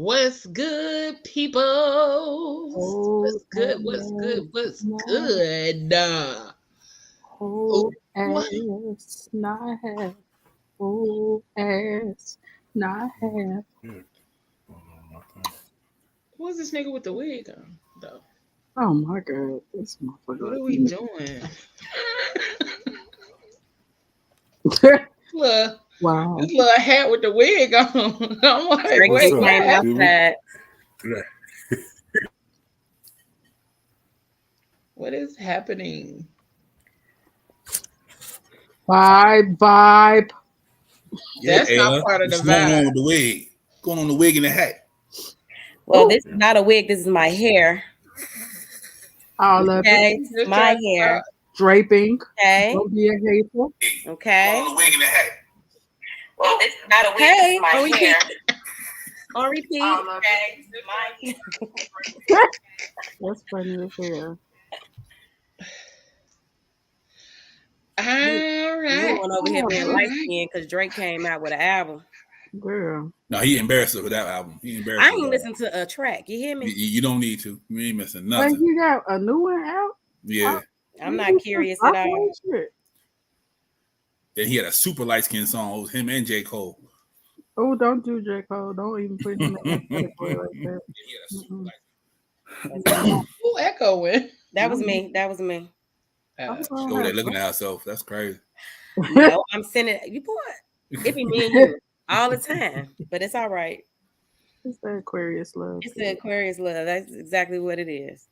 What's good, people? What's good? What's good? What's good? Oh, Whole what? ass, not half. Whole ass, not half. What's this nigga with the wig on, though? Oh my god, this What motherfucker. are we doing? Look, Wow. this little hat with the wig on. I'm like, Drake wait, came what? outside. What is happening? Vibe. Yeah, That's not Ayla. part of the What's going on vibe. with the wig? What's going on the wig and the hat? Well, Ooh. this is not a wig. This is my hair. All of Okay, it. it's my hair. Draping. Okay, Don't be a hateful. okay. What's going on the wig and the hat? Well, this is not a wig. Hey, this is my on repeat. hair. On repeat. Okay. Okay, my hair. That's funny as hell. All You right. one over here being All light right. skinned because Drake came out with an album. Girl. No, he embarrassed her with that album. He embarrassed I her ain't with that listened to a track. You hear album. me? You don't need to. You ain't missing Wait, nothing. you got a new one out? Yeah. I'm not curious at all. Then he had a super light skinned song. It was him and J. Cole. Oh, don't do J. Cole. Don't even put him in that category like that. He had a super light. Who echoing? That was me. That was me. She's over there looking at herself. That's crazy. No, I'm sending you boy. It be me and you all the time, but it's all right. It's the Aquarius love. It's the Aquarius love. That's exactly what it is.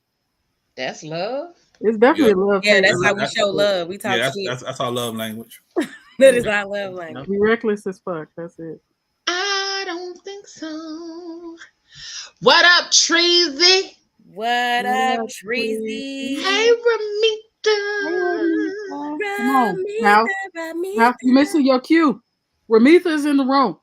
That's love. It's definitely love. Yeah, that's how we show love. We talk shit. That's our love language. That is our love language. Be reckless as fuck. That's it. I don't think so. What up, Treasy? What up, Treasy? Hey, Ramita. Come on. Now, you missing your cue. Ramitha's in the room.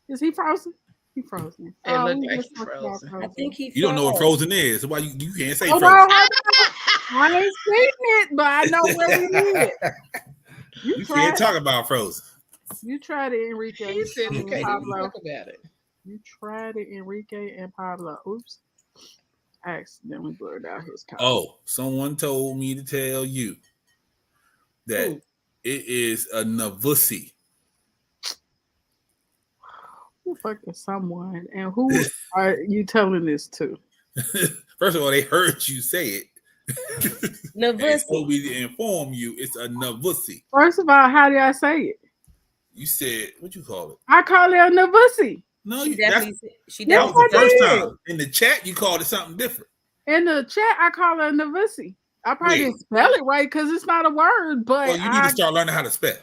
Is he frozen? He frozen. It look we like just he talked about frozen. I think he. You don't know what frozen is. Why you can't say Oh, frozen? no, I ain't seen it, but I know where we live. You can't talk about frozen. You tried it, Enrique. He said you can't Pablo. talk about it. You tried it, Enrique and Pablo. Oops. I accidentally blurred out his comment. Oh, someone told me to tell you that it is a Navusi. Who the fuck is someone? And who are you telling this to? First of all, they heard you say it. Navusi. Told me to inform you it's a Navusi. First of all, how did I say it? You said, what you call it? I call it a Navusi. No, She definitely. that was the first time. In the chat, you called it something different. In the chat, I call it a Navusi. I probably didn't spell it right because it's not a word, but well, you need to start learning how to spell.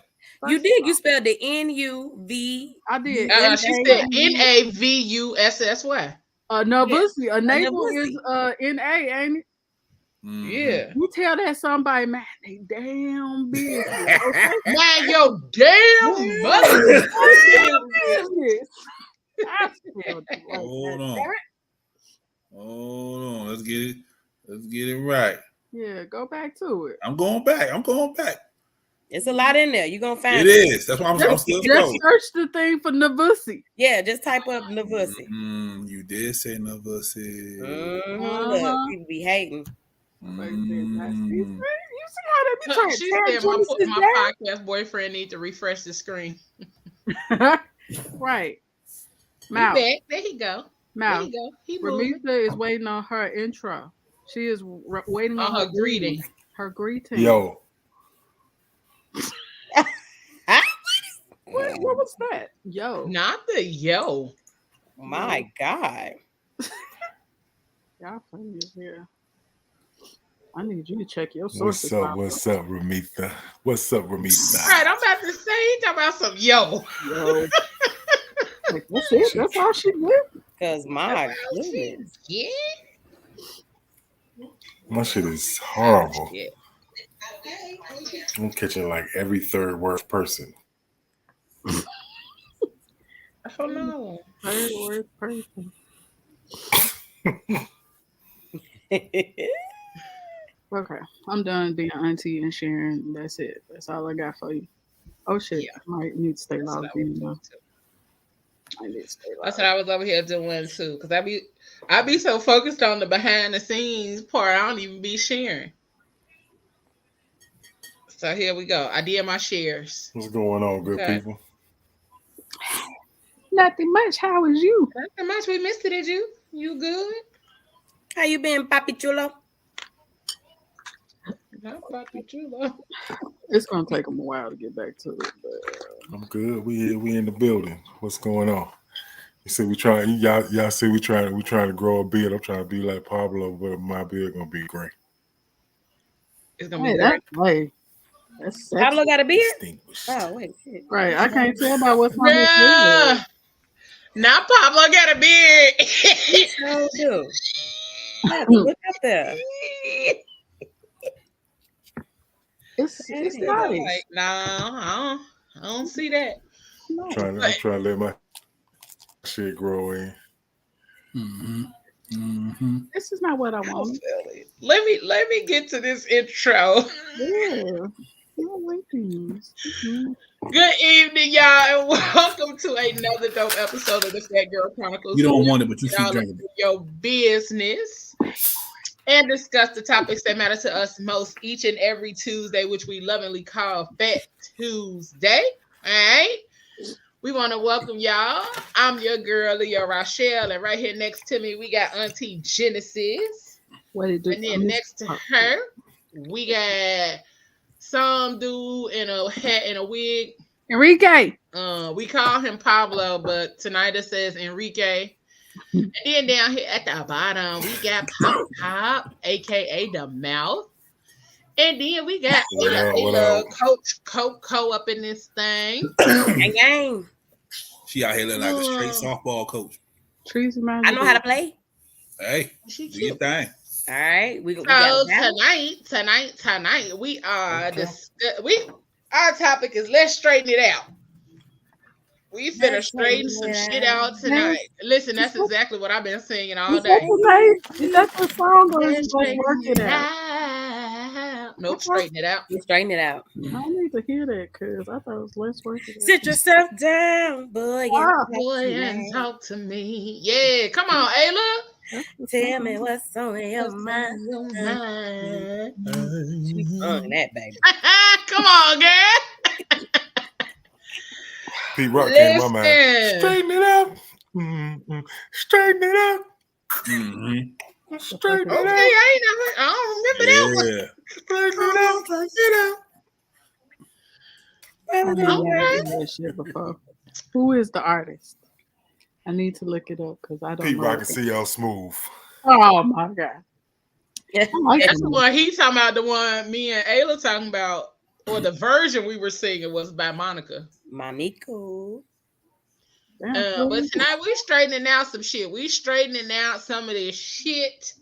You did. You spelled the N-U-V. I did. She said Navussy. A Navusi. A navel is N-A, ain't it? Mm-hmm. Yeah. You tell that somebody, man, they damn business. Okay? Man, your damn business. Hold on. Hold on. Let's get it right. Yeah, go back to it. I'm going back. It's a lot in there. You're gonna find it. It is. That's why I'm still just search the thing for Navusi. Yeah, just type up Navusi. You did say Navusi. Look, people be hating. You see how they be trying She said my podcast boyfriend need to refresh the screen. Right. Mouse. There he go. Mouse. There he go. Ramita is waiting on her intro. She is waiting on her greeting. Her greeting. Yo. What was that? Yo. Not the yo. My God. Y'all funny as hell. I need you to check your sources. What's up, Ramita? Right, I'm about to say, he talking about some yo. Like, that's it. That's all she did. Because my goodness. Yeah. My shit is horrible. Yeah. I'm catching like every third worst person. Oh no. Third worst person. Okay, I'm done being auntie and sharing. That's it. That's all I got for you. Oh shit, I might need to stay logged in now. That's what I was over here doing too. Cause I be so focused on the behind the scenes part, I don't even be sharing. So here we go. I did my shares. What's going on, good people? Nothing much. How is you? Nothing much. We missed it, did you? You good? How you been, Papi Chulo? Not Papi Chulo. It's gonna take them a while to get back to it, but I'm good. We in the building. What's going on? You said we try. Y'all say we trying to grow a beard. I'm trying to be like Pablo, but my beard gonna be gray. It's gonna be great. Hey, that's sexy. Pablo got a beard? Oh, wait. Shit. Right. I can't tell by what's on his Yeah. beard. Now Pablo got a beard. He sure do. Look up there. It's nice. Like, no, I don't see that. I'm trying to let my shit grow in. This is not what I want. Let me get to this intro. Yeah. Good evening, y'all, and welcome to another dope episode of the Fat Girl Chronicles. You don't want it, but you keep all drinking it. Your business and discuss the topics that matter to us most each and every Tuesday, which we lovingly call Fat Tuesday. All right. We want to welcome y'all. I'm your girl, Leah Rochelle, and right here next to me, we got Auntie Genesis. What it do? And then next to her, we got some dude in a hat and a wig. Enrique. We call him Pablo, but tonight it says Enrique. And then down here at the bottom, we got Pop, aka the Mouth. And then we got Coach Coco up in this thing. Gang. She out here looking like a straight softball coach. I know how to play. Hey, do your thing. All right, tonight we are our topic is let's straighten it out. We finna straighten some shit out tonight. Listen, that's exactly what I've been singing all day. That's the song. Let's work it out. Nope, straighten it out. Straighten it out. I need to hear that because I thought it was let's work it out. Sit yourself down, boy. And talk to me. Yeah, come on, Ayla. Tell me what's on your mind. She's sung that, baby. Come on, girl. Pete Rock came in my mind. Straighten it out. Straighten it out. Straighten it out. I don't remember that one. Straighten it out. I've heard that shit before. Who is the artist? I need to look it up because I don't Pete know. Rock can see y'all smooth. Oh my god. Yeah. That's the one he's talking about, the one me and Ayla talking about, or the version we were singing was by Monica. Monica. But tonight we straightening out some shit. We straightening out some of this shit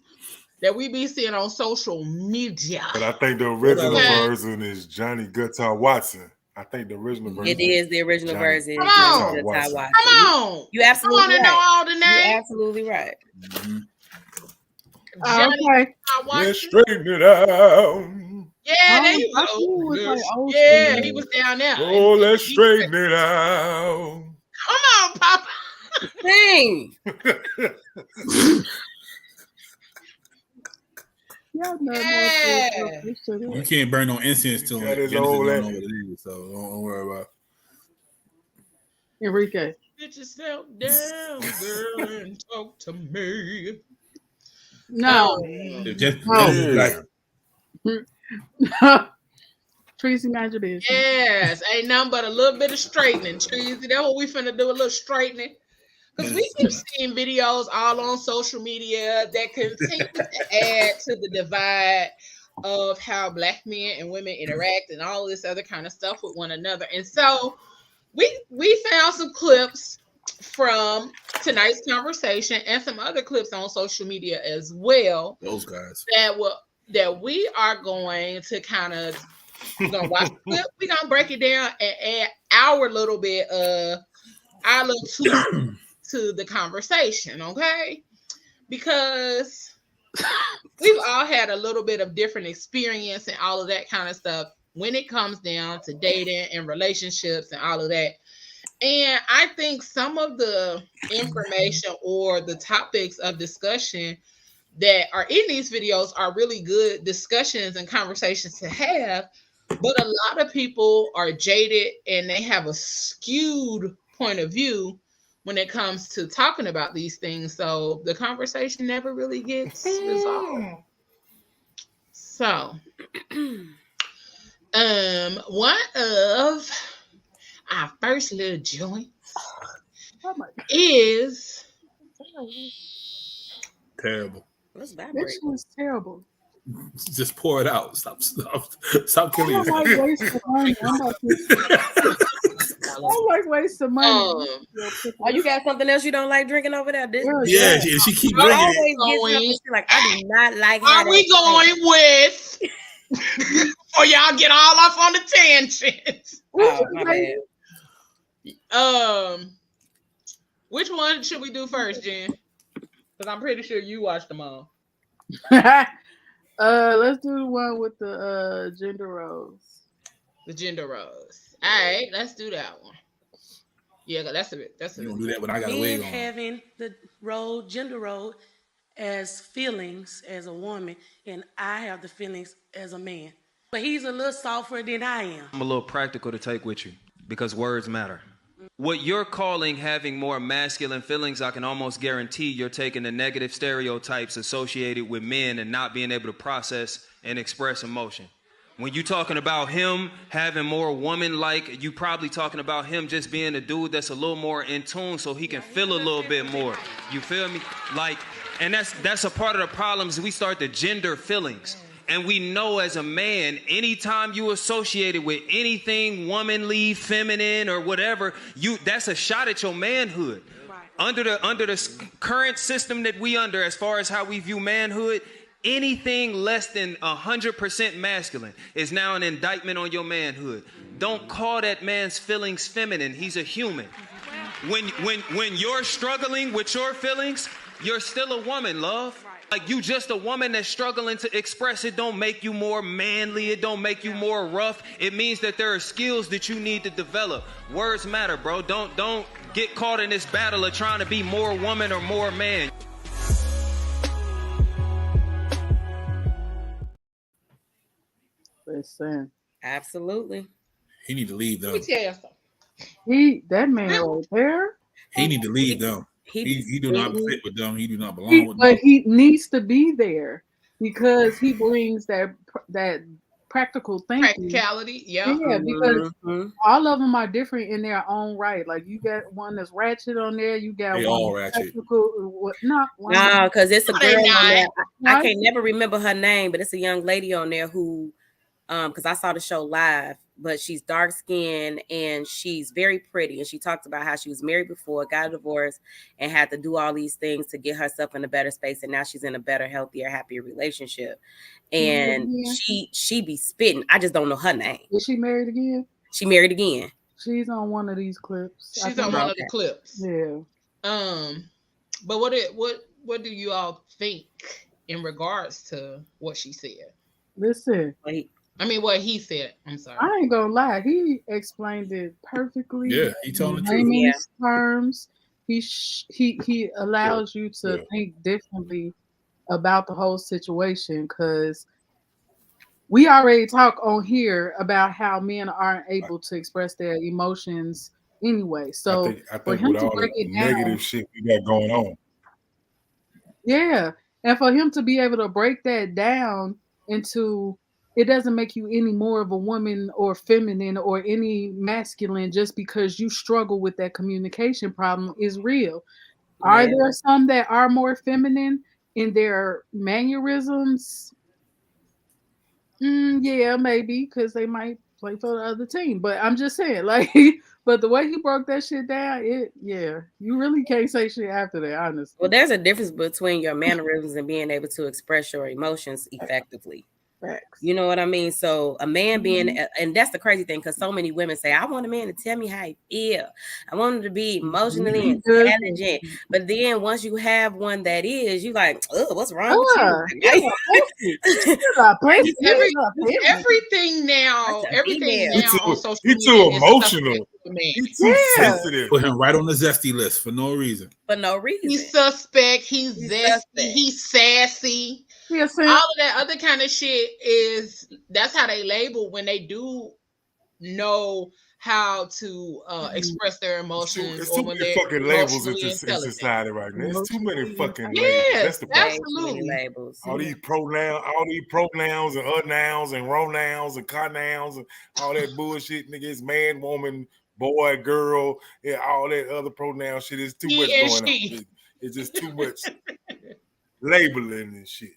that we be seeing on social media. But I think the original version is Johnny Guitar Watson. I think the original version. It is the original version. Come on. Come on. You absolutely right. Know all the names. You're absolutely right. Okay. Let's straighten it out. Yeah, there you go. Yeah, he was down there. Oh, let's straighten it out. Come on, Papa. Sing. Yeah. You can't burn no incense to him. That is Genesis old. Don't know what it is, so don't worry about it. Enrique. Get yourself down, girl, and talk to me. No. Treasy, mind your business. Yes, ain't nothing but a little bit of straightening, Treasy. That's what we finna do, a little straightening. Because we keep seeing videos all on social media that continue to add to the divide of how Black men and women interact and all this other kind of stuff with one another. And so we found some clips from tonight's conversation and some other clips on social media as well. Those guys. That we are going to kind of watch the clip. We're gonna break it down and add our little bit of our little tweak to the conversation, okay? Because we've all had a little bit of different experience and all of that kind of stuff when it comes down to dating and relationships and all of that. And I think some of the information or the topics of discussion that are in these videos are really good discussions and conversations to have. But a lot of people are jaded and they have a skewed point of view when it comes to talking about these things. So the conversation never really gets resolved. So, one of our first little joints is Terrible. Let's This vibrate. was terrible. Just pour it out. Stop killing I yourself. like wasting money. I like wasting money. Oh, you got something else you don't like drinking over there? This Yeah, she keep you bringing always it. get something she like. I do not like. Are we going with? Or y'all get all off on the tangent. Oh, my bad. Which one should we do first, Jen? Because I'm pretty sure you watched them all. Let's do the one with the gender roles. The gender roles. All right, let's do that one. Yeah, that's a bit. You don't do that when I got a wig on. Having the role, gender role, as feelings as a woman, and I have the feelings as a man. But he's a little softer than I am. I'm a little practical to take with you because words matter. What you're calling having more masculine feelings, I can almost guarantee you're taking the negative stereotypes associated with men and not being able to process and express emotion. When you're talking about him having more woman-like, you probably talking about him just being a dude that's a little more in tune so he can feel a little bit more. You feel me? Like, and that's a part of the problem is we start to gender feelings. And we know as a man, anytime you associate it with anything womanly, feminine, or whatever, that's a shot at your manhood. Right. Under the current system that we under, as far as how we view manhood, anything less than 100% masculine is now an indictment on your manhood. Don't call that man's feelings feminine. He's a human. When you're struggling with your feelings, you're still a woman, love. Like you just a woman that's struggling to express it. Don't make you more manly. It don't make you more rough. It means that there are skills that you need to develop. Words matter, bro. Don't get caught in this battle of trying to be more woman or more man. Listen. Absolutely. He need to leave them. Let me tell you something. That man right there. He need to leave them. He do not fit with them. He do not belong with them. But he needs to be there because he brings that practical thinking. Practicality, yeah. Yeah, because all of them are different in their own right. Like you got one that's ratchet on there. You got they one all ratchet. No, because it's a girl on there. I Why? can't never remember her name, but it's a young lady on there who, because I saw the show live, but she's dark skinned and she's very pretty. And she talked about how she was married before, got a divorce, and had to do all these things to get herself in a better space. And now she's in a better, healthier, happier relationship. And she be spitting. I just don't know her name. Is she married again? She married again. She's on one of these clips. She's on one of the clips. Yeah. But what do you all think in regards to what she said? Listen. What he said. I'm sorry. I ain't gonna lie. He explained it perfectly. Yeah, he told the truth. Terms. He allows you to think differently about the whole situation because we already talk on here about how men aren't able to express their emotions anyway. So I think with all the negative shit we got going on. Yeah. And for him to be able to break that down into it doesn't make you any more of a woman or feminine or any masculine just because you struggle with that communication problem is real. Yeah. Are there some that are more feminine in their mannerisms? Yeah, maybe because they might play for the other team. But I'm just saying, but the way he broke that shit down, you really can't say shit after that, honestly. Well, there's a difference between your mannerisms and being able to express your emotions effectively. Facts. You know what I mean? So a man being, and that's the crazy thing, because so many women say, I want a man to tell me how he feel. I want him to be emotionally intelligent. But then once you have one that is, you like, oh, what's wrong with you? Everything now on social media. He's too emotional. man. He's too sensitive. Put him right on the zesty list for no reason. For no reason. He's suspect. He's zesty. suspect. He's sassy. Yes, All of that other kind of shit is that's how they label when they do know how to express their emotions. It's too many fucking labels in society right now. It's too many fucking labels. That's the problem. Absolutely. Labels. All these pronouns and unnouns and pronouns and connouns and all that bullshit, nigga. It's man, woman, boy, girl, and all that other pronoun shit. It's too much going on. It's just too much labeling and shit.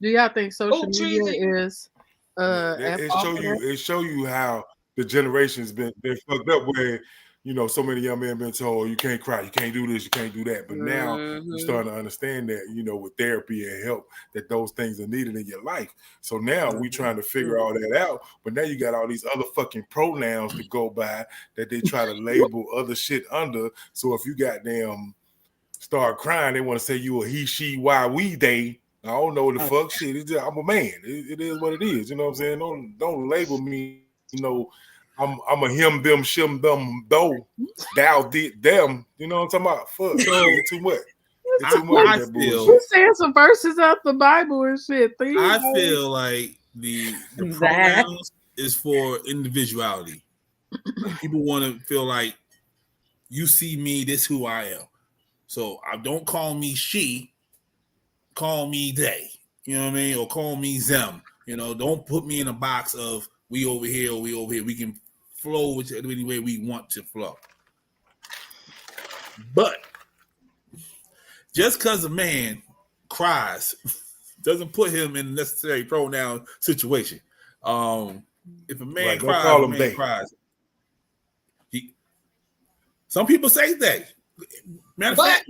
Do y'all think social media is it show you how the generation's been fucked up where, you know, so many young men been told you can't cry, you can't do this, you can't do that. But now you're starting to understand that, you know, with therapy and help, that those things are needed in your life. So now we trying to figure all that out. But now you got all these other fucking pronouns to go by that they try to label other shit under. So if you goddamn start crying, they want to say you a he, she, why, we, they. I don't know what the fuck shit. It's just, I'm a man. It is what it is. You know what I'm saying? Don't label me. You know, I'm a him, them, shim, them, though, thou, did, them. You know what I'm talking about? Fuck, it's too much. It's too much. I feel you saying some verses out the Bible and shit. I feel like the pronouns is for individuality. People want to feel like you see me, this who I am. So I don't call me she, call me they. You know what I mean? Or call me them. You know, don't put me in a box of we over here or we over here. We can flow whichever way we want to flow. But just because a man cries doesn't put him in a necessary pronoun situation. If a man cries, some people say they. Matter of fact,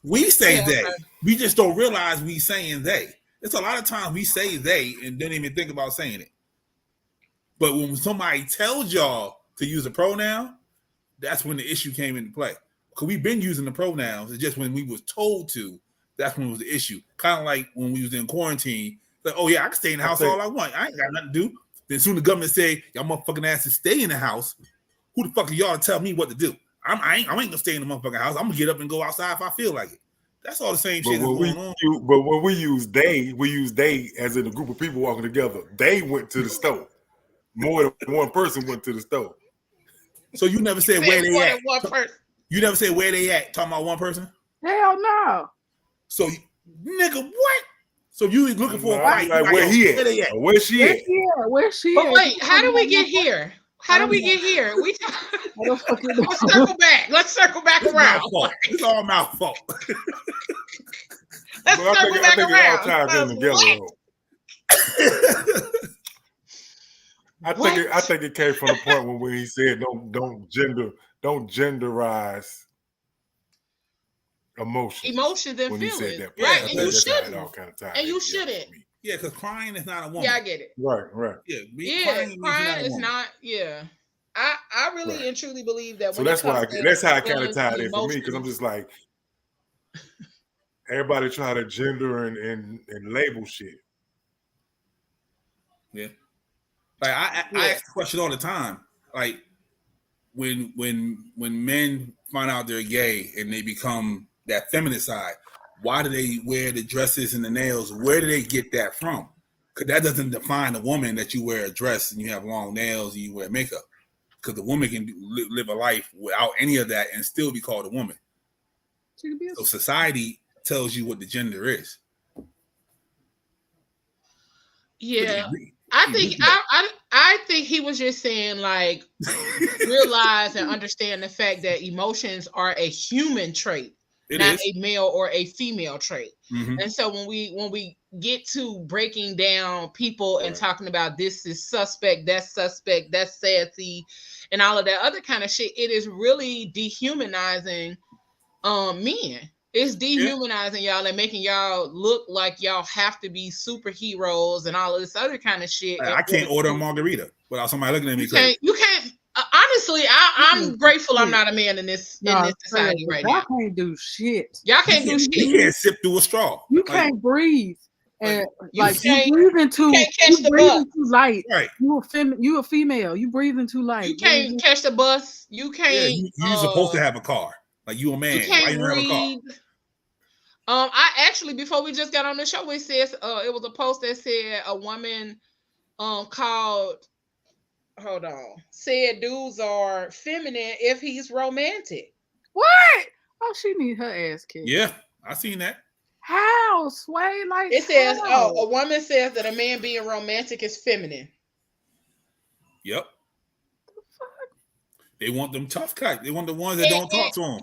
we say they. We just don't realize we saying they. It's a lot of times we say they and don't even think about saying it. But when somebody tells y'all to use a pronoun, that's when the issue came into play. Because we've been using the pronouns. It's just when we was told to, that's when it was the issue. Kind of like when we was in quarantine. Like, oh yeah, I can stay in the house all I want. I ain't got nothing to do. Then soon the government say, y'all motherfucking asses stay in the house. Who the fuck are y'all to tell me what to do? I ain't gonna stay in the motherfucking house. I'm gonna get up and go outside if I feel like it. That's all the same shit that's going on. But when we use they as in a group of people walking together. They went to the store. More than one person went to the store. So you never said where they at. You never said where they at. Talking about one person. Hell no. So nigga, what? So you looking for a fight? Like where he at? Where she at? Where she at? But wait, how do we get here? How do we get here? Let's circle back. Let's circle back around. It's all my fault. Let's circle back around. It all ties in together. I think it came from the point when he said don't genderize emotions and feelings. That right, and you shouldn't. And you shouldn't. Yeah, because crying is not a woman. Yeah, I get it. Right. Crying is not. Yeah, I really and truly believe that. So that's how I kind of tied in for me, because I'm just like, everybody try to gender and label shit. Yeah. Like I ask the question all the time. Like when men find out they're gay and they become that feminine side, why do they wear the dresses and the nails? Where do they get that from? Because that doesn't define a woman that you wear a dress and you have long nails and you wear makeup. Because the woman can live a life without any of that and still be called a woman. So society tells you what the gender is. Yeah. I think he was just saying, like, realize and understand the fact that emotions are a human trait, not a male or a female trait. Mm-hmm. And so when we get to breaking down people and talking about this is suspect, that's sassy, and all of that other kind of shit, it is really dehumanizing men. It's dehumanizing y'all and making y'all look like y'all have to be superheroes and all of this other kind of shit. I can't order a margarita without somebody looking at me crazy. You can't. Honestly, I'm grateful I'm not a man in this society right now. Y'all can't do shit. Y'all can't do shit. You can't sip through a straw. You can't breathe. And like you breathing too light. Right. You a female. You breathing too light. You can't catch the bus. You can't. You're supposed to have a car. Like you a man. You can't Why you don't have a car? I actually, before we just got on the show, it says it was a post that said a woman said dudes are feminine if he's romantic. What? Oh, she need her ass kicked. Yeah, I seen that. How, Sway? Like it says, a woman says that a man being romantic is feminine. Yep. The fuck? They want them tough guys. They want the ones that don't talk to them.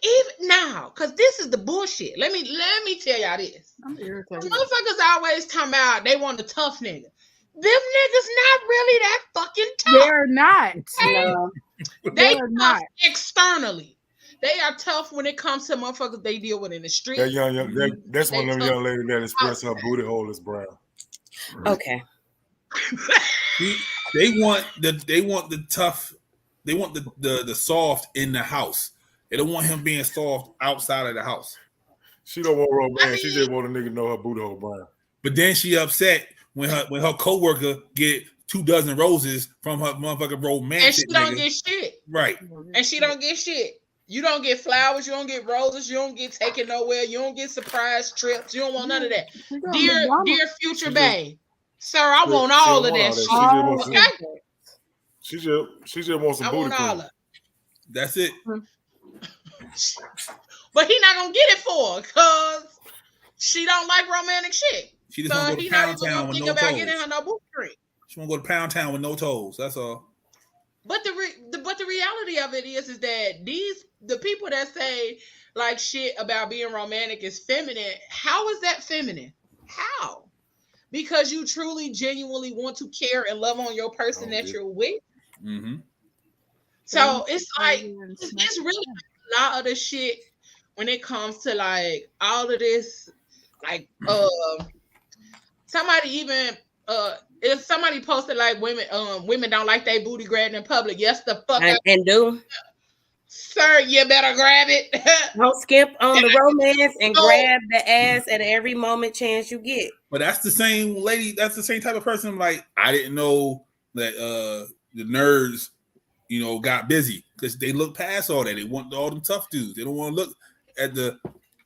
Even now, because this is the bullshit. Let me tell y'all this. I'm irritated. Motherfuckers always come out, they want a tough nigga. Them niggas not really that fucking tough. They're not. No. They tough not externally. They are tough when it comes to motherfuckers they deal with in the street. That's one of them young ladies that express her booty hole is brown. Okay. They want the tough. They want the soft in the house. They don't want him being soft outside of the house. She don't want romance. She just want a nigga to know her booty hole brown. But then she upset when her coworker get 24 roses from her motherfucking romantic. And she don't get shit. Right. And she don't get shit. You don't get flowers. You don't get roses. You don't get taken nowhere. You don't get surprise trips. You don't want none of that. Dear future bae, sir, I want all of that shit. She just wants some booty. I want all of it. That's it. But he not gonna get it for her because she don't like romantic shit. She just want to go to Pound Town with no toes. About getting her no booty cream. She want to go to Pound Town with no toes. That's all. But the reality of it is that the people that say like shit about being romantic is feminine. How is that feminine? How? Because you truly, genuinely want to care and love on your person that you're with. Mm-hmm. So it's like it's really a lot of the shit when it comes to like all of this. Like somebody even if somebody posted like women don't like their booty grabbed in public. Yes, the fuck and do. Sir, you better grab it. Don't skip on the romance and grab the ass at every moment chance you get. But that's the same lady. That's the same type of person. Like I didn't know that the nerds, got busy because they look past all that. They want all them tough dudes. They don't want to look at the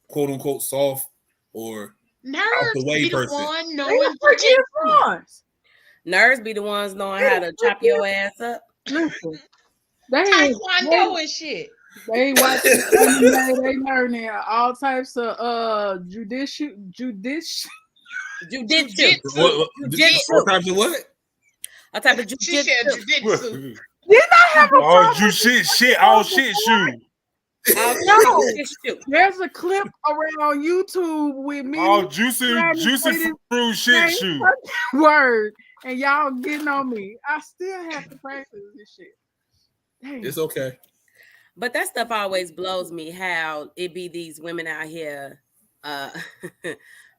quote unquote soft or nerds out the way be the person. One knowing nerds be the ones knowing how to chop your ass up. Listen. Taekwondo and shit. They watching anime, they learning all types of jujitsu. What types of what? A type of jujitsu. Didn't I have a all shit shoe. There's a clip around YouTube with me. All juicy fruit shit shoe. Word. And y'all getting on me. I still have to practice this shit. Dang. It's okay. But that stuff always blows me, how it be these women out here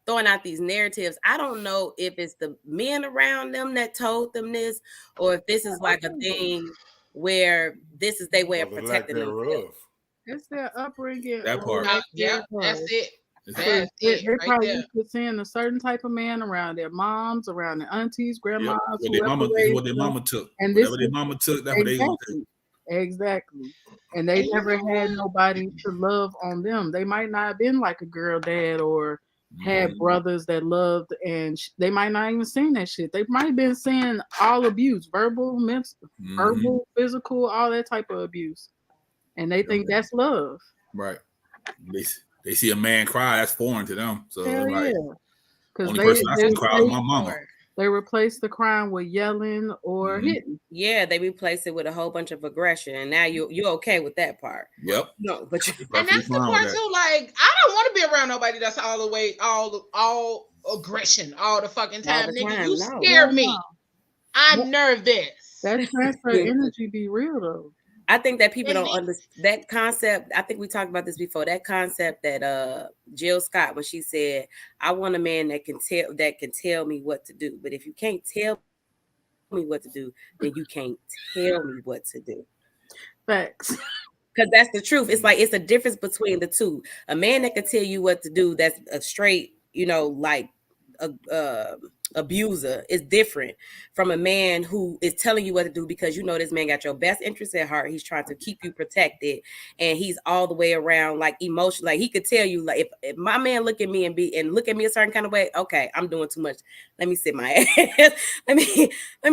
throwing out these narratives. I don't know if it's the men around them that told them this, or if this is like a thing where this is their way of protecting themselves. It's their upbringing. That part. Yeah, that's it. They probably used to seeing a certain type of man around their moms, around their aunties, grandmas. What their mama took. And whatever their mama took, that's what they gonna take. Exactly. And they never had nobody to love on them. They might not have been like a girl dad or had brothers that loved, and they might not even seen that shit. They might have been seeing all abuse, verbal, mental, verbal, physical, all that type of abuse. And they think that's love. Right. They see a man cry, that's foreign to them. So like, because only person I see cry is my mama. They replace the crime with yelling or hitting. Yeah, they replace it with a whole bunch of aggression, and now you're okay with that part. Yep. No, but and that's the part too. Like, I don't want to be around nobody that's all the way, all aggression, all the fucking time. Nigga, you scare me. I'm nervous. That transfer energy be real though. I think that people don't understand that concept. I think we talked about this before. That concept that Jill Scott, when she said, "I want a man that can tell me what to do." But if you can't tell me what to do, then you can't tell me what to do. Facts. Because that's the truth. It's like it's a difference between the two. A man that can tell you what to do, that's a straight, like a abuser is different from a man who is telling you what to do because this man got your best interest at heart. He's trying to keep you protected, and he's all the way around like emotional. Like he could tell you, like if my man look at me and look at me a certain kind of way, okay, I'm doing too much. Let me sit my ass. let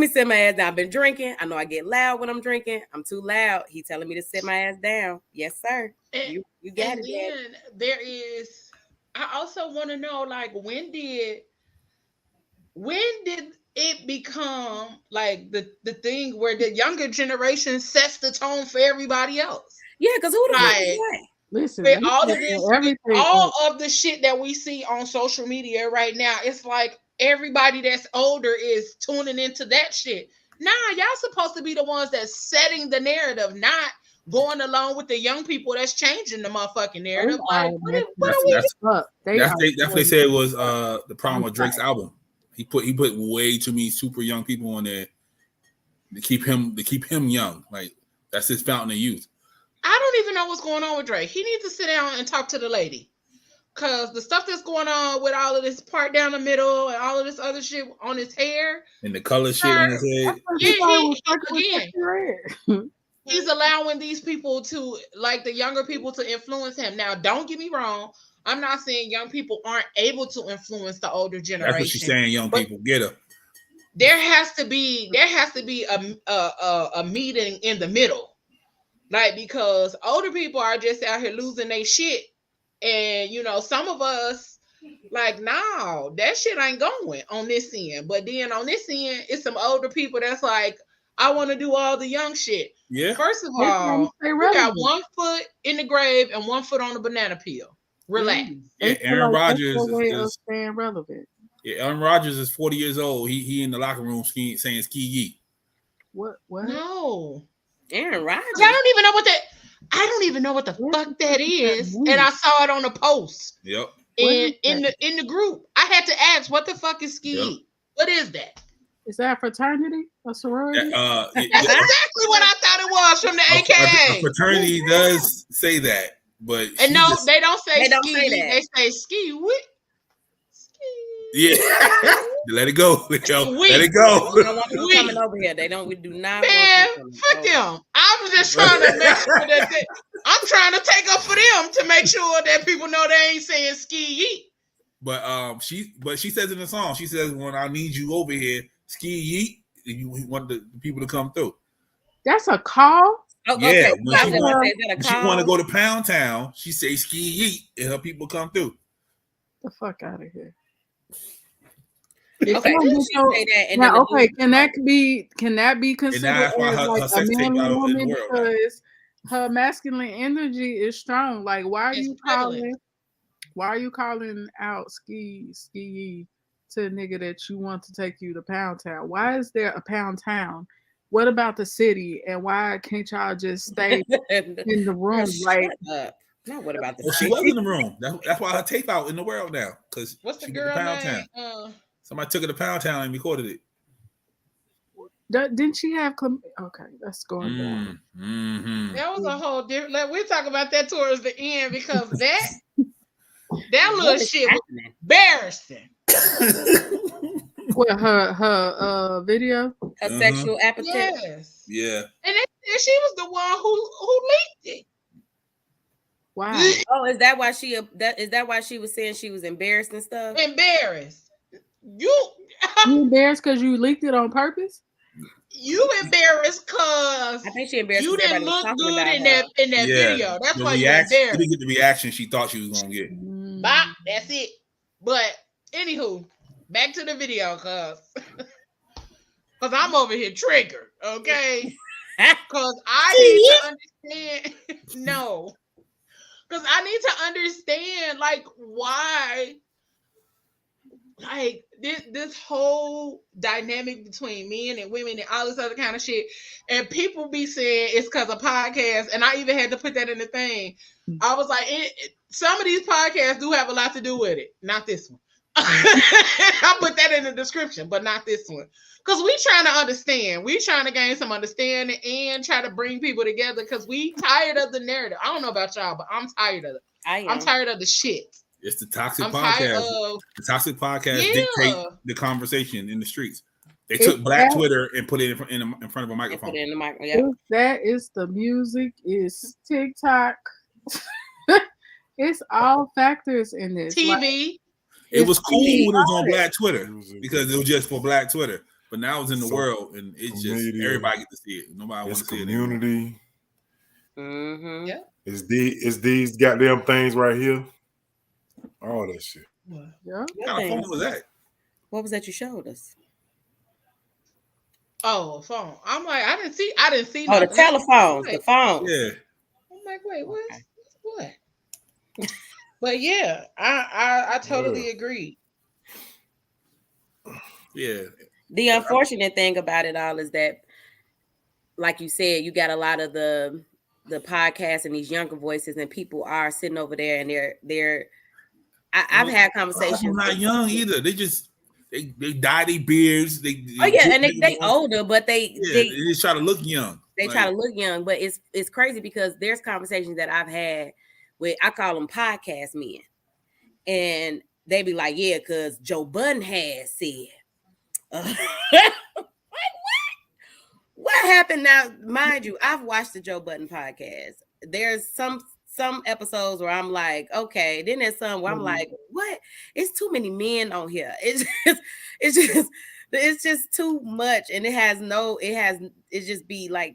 me sit my ass down. I've been drinking. I know I get loud when I'm drinking. I'm too loud. He telling me to sit my ass down. Yes, sir. You got it. Then there is. I also want to know, like, when did it become like the thing where the younger generation sets the tone for everybody else? Yeah, because who the fuck is that? Listen, all of the shit that we see on social media right now, it's like everybody that's older is tuning into that shit. Nah, y'all supposed to be the ones that's setting the narrative, not going along with the young people that's changing the motherfucking narrative. Like, that's what they said was the problem with Drake's album. He put way too many super young people on there to keep him young. Like that's his fountain of youth. I don't even know what's going on with Drake. He needs to sit down and talk to the lady. Cause the stuff that's going on with all of this part down the middle and all of this other shit on his hair and the color shit on his head. He's allowing these people to, like the younger people, to influence him. Now, don't get me wrong. I'm not saying young people aren't able to influence the older generation. That's what she's saying. Young people, get her. There has to be a meeting in the middle, like, because older people are just out here losing their shit, and some of us like, no, that shit ain't going on this end. But then on this end, it's some older people that's like, I want to do all the young shit. Yeah. First of all, we got 1 foot in the grave and 1 foot on the banana peel. Relax. Yeah, Aaron Rodgers is staying relevant. Yeah, Aaron Rodgers is 40 years old. He in the locker room saying ski yeet. What? No. Aaron Rodgers. I don't even know what the fuck that is. And I saw it on the post. Yep. In the group. I had to ask, what the fuck is ski yeet? What is that? Is that fraternity? A sorority? That's exactly what I thought it was from the AKA. A fraternity does say that, but they don't say ski. They say ski what? Yeah, let it go. Let it go. We don't want people coming over here. We do not. Man, fuck them. I'm just trying to make sure that I'm trying to take up for them to make sure that people know they ain't saying ski yeet. But she says in the song, she says, when I need you over here, ski yeet, and you want the people to come through. That's a call? Oh, yeah. Okay. When she want to go to Pound Town, she say ski yeet, and her people come through. The fuck out of here. Okay. Can that be considered like a manly woman because her masculine energy is strong? Like, why are you calling out ski to a nigga that you want to take you to Pound Town? Why is there a Pound Town? What about the city? And why can't y'all just stay in the room? Like, not what about the city? She was in the room. That's why her tape out in the world now. Because what's the girl name? Somebody took her to Pound Town and recorded it. Didn't she have? Okay, that's going on. Mm-hmm. That was a whole different. Like, we'll talk about that towards the end because that little shit was embarrassing. What her video? Her sexual appetite. Yes. Yeah. And she was the one who leaked it. Wow. Oh, is that why she was saying she was embarrassed and stuff? Embarrassed. You embarrassed because you leaked it on purpose? You embarrassed because I think she embarrassed. You didn't look good in that video. That's why you embarrassed. She didn't get the reaction she thought she was gonna get. Bop, that's it. But anywho, back to the video, cause I'm over here triggered, okay? Because I need to understand. No, because I need to understand, like, why. Like this whole dynamic between men and women and all this other kind of shit, and people be saying it's because of podcasts, and I even had to put that in the thing. I was like, some of these podcasts do have a lot to do with it, not this one. I put that in the description, but not this one, because we trying to understand, we trying to gain some understanding and try to bring people together, because we tired of the narrative. I don't know about y'all, but I'm tired of it. I'm tired of the shit. It's the toxic podcast. The toxic podcast dictate the conversation in the streets. They took Black Twitter and put it in front of a microphone. Put it in the microphone. That is the music. Is TikTok. It's all factors in this. TV. It was cool when it was on Black Twitter because it was just for Black Twitter. But now it's in the world, and it's just everybody get to see it. Nobody wants to see it. Community. Mm-hmm. Yeah. It's these goddamn things right here. All that shit. Yeah. What kind of phone was that? What was that you showed us? Oh, a phone. I'm like, I didn't see. Oh, the telephone. The phone. Yeah. I'm like, wait, what? But yeah, I totally agree. Yeah. The unfortunate thing about it all is that, like you said, you got a lot of the podcasts and these younger voices, and people are sitting over there, and they're. I've had conversations. They're not young either. They just they dye their beards. They older, but they just try to look young. They try to look young, but it's crazy because there's conversations that I've had with, I call them podcast men, and they be like, yeah, because Joe Budden has said. What happened now? Mind you, I've watched the Joe Budden podcast. There's some episodes where I'm like, okay. Then there's some where I'm like, what? It's too many men on here. It's just too much, and it just be like,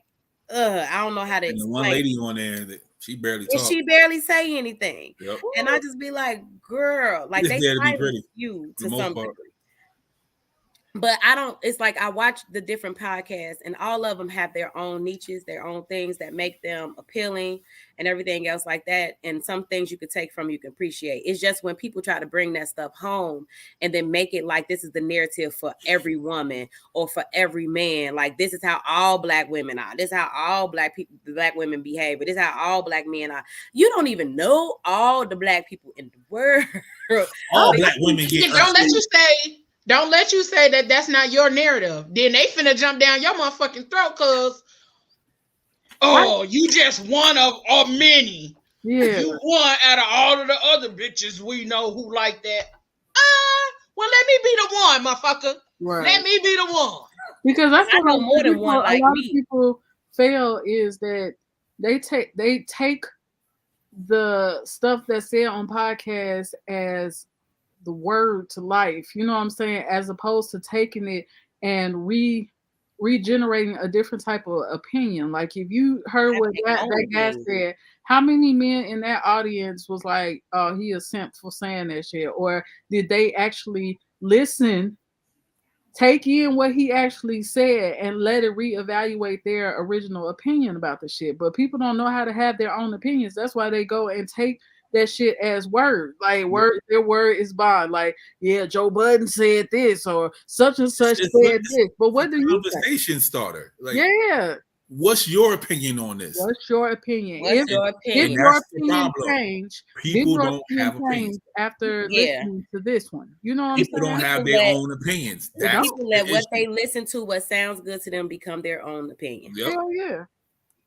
I don't know how to explain. And the one lady on there that she barely talks. She barely say anything. Yep. And I just be like, girl, like they silence you to some degree. But it's like I watch the different podcasts, and all of them have their own niches, their own things that make them appealing and everything else like that. And some things you could take from, you can appreciate. It's just when people try to bring that stuff home and then make it like this is the narrative for every woman or for every man. Like, this is how all Black women are. This is how all Black women behave. This is how all Black men are. You don't even know all the Black people in the world. All Black women get. Don't let you say that that's not your narrative. Then they finna jump down your motherfucking throat because, you just one of many. Yeah. You one out of all of the other bitches we know who like that. Well, let me be the one, motherfucker. Right. Let me be the one. Because I feel like more than one like a lot me. of people fail is that they take the stuff that's said on podcasts as the word to life, you know what I'm saying, as opposed to taking it and regenerating a different type of opinion. Like, if you heard what that guy said, how many men in that audience was like, oh, he a simp for saying that shit? Or did they actually listen, take in what he actually said, and let it reevaluate their original opinion about the shit? But people don't know how to have their own opinions. That's why they go and take that shit as word. Like, their word is bond. Like, yeah, Joe Budden said this, or such and such said this. But what do you think? Conversation starter. Like, yeah. What's your opinion on this? What's your opinion? If your opinion change, people don't have opinions after listening to this one. You know what I'm saying? People don't have their own opinions. People let what they listen to, what sounds good to them, become their own opinion. Yep. Hell yeah.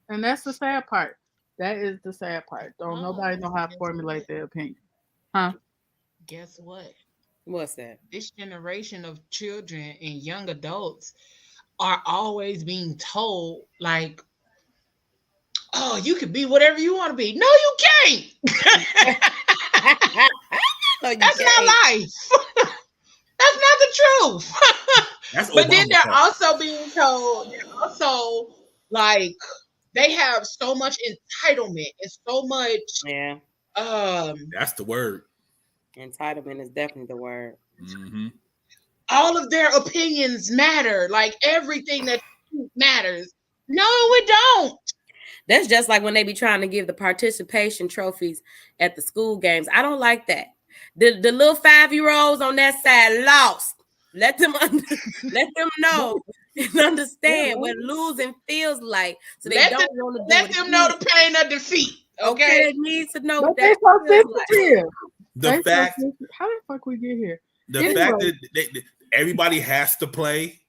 And that's the sad part. That is the sad part. Don't nobody know how to formulate their opinion. Huh? Guess what? What's that? This generation of children and young adults are always being told, like, oh, you can be whatever you want to be. No, you can't. That's not life. That's not the truth. But then they're also being told, like, they have so much entitlement and so much. That's the word. Entitlement is definitely the word. Mm-hmm. All of their opinions matter. Like, everything that matters. No, it don't. That's just like when they be trying to give the participation trophies at the school games. I don't like that. The little 5-year-olds on that side lost. Let them know and understand what losing feels like. So they don't want to let them know the pain of defeat. Okay, it needs to know what that feels like. How the fuck we get here? The fact that everybody has to play.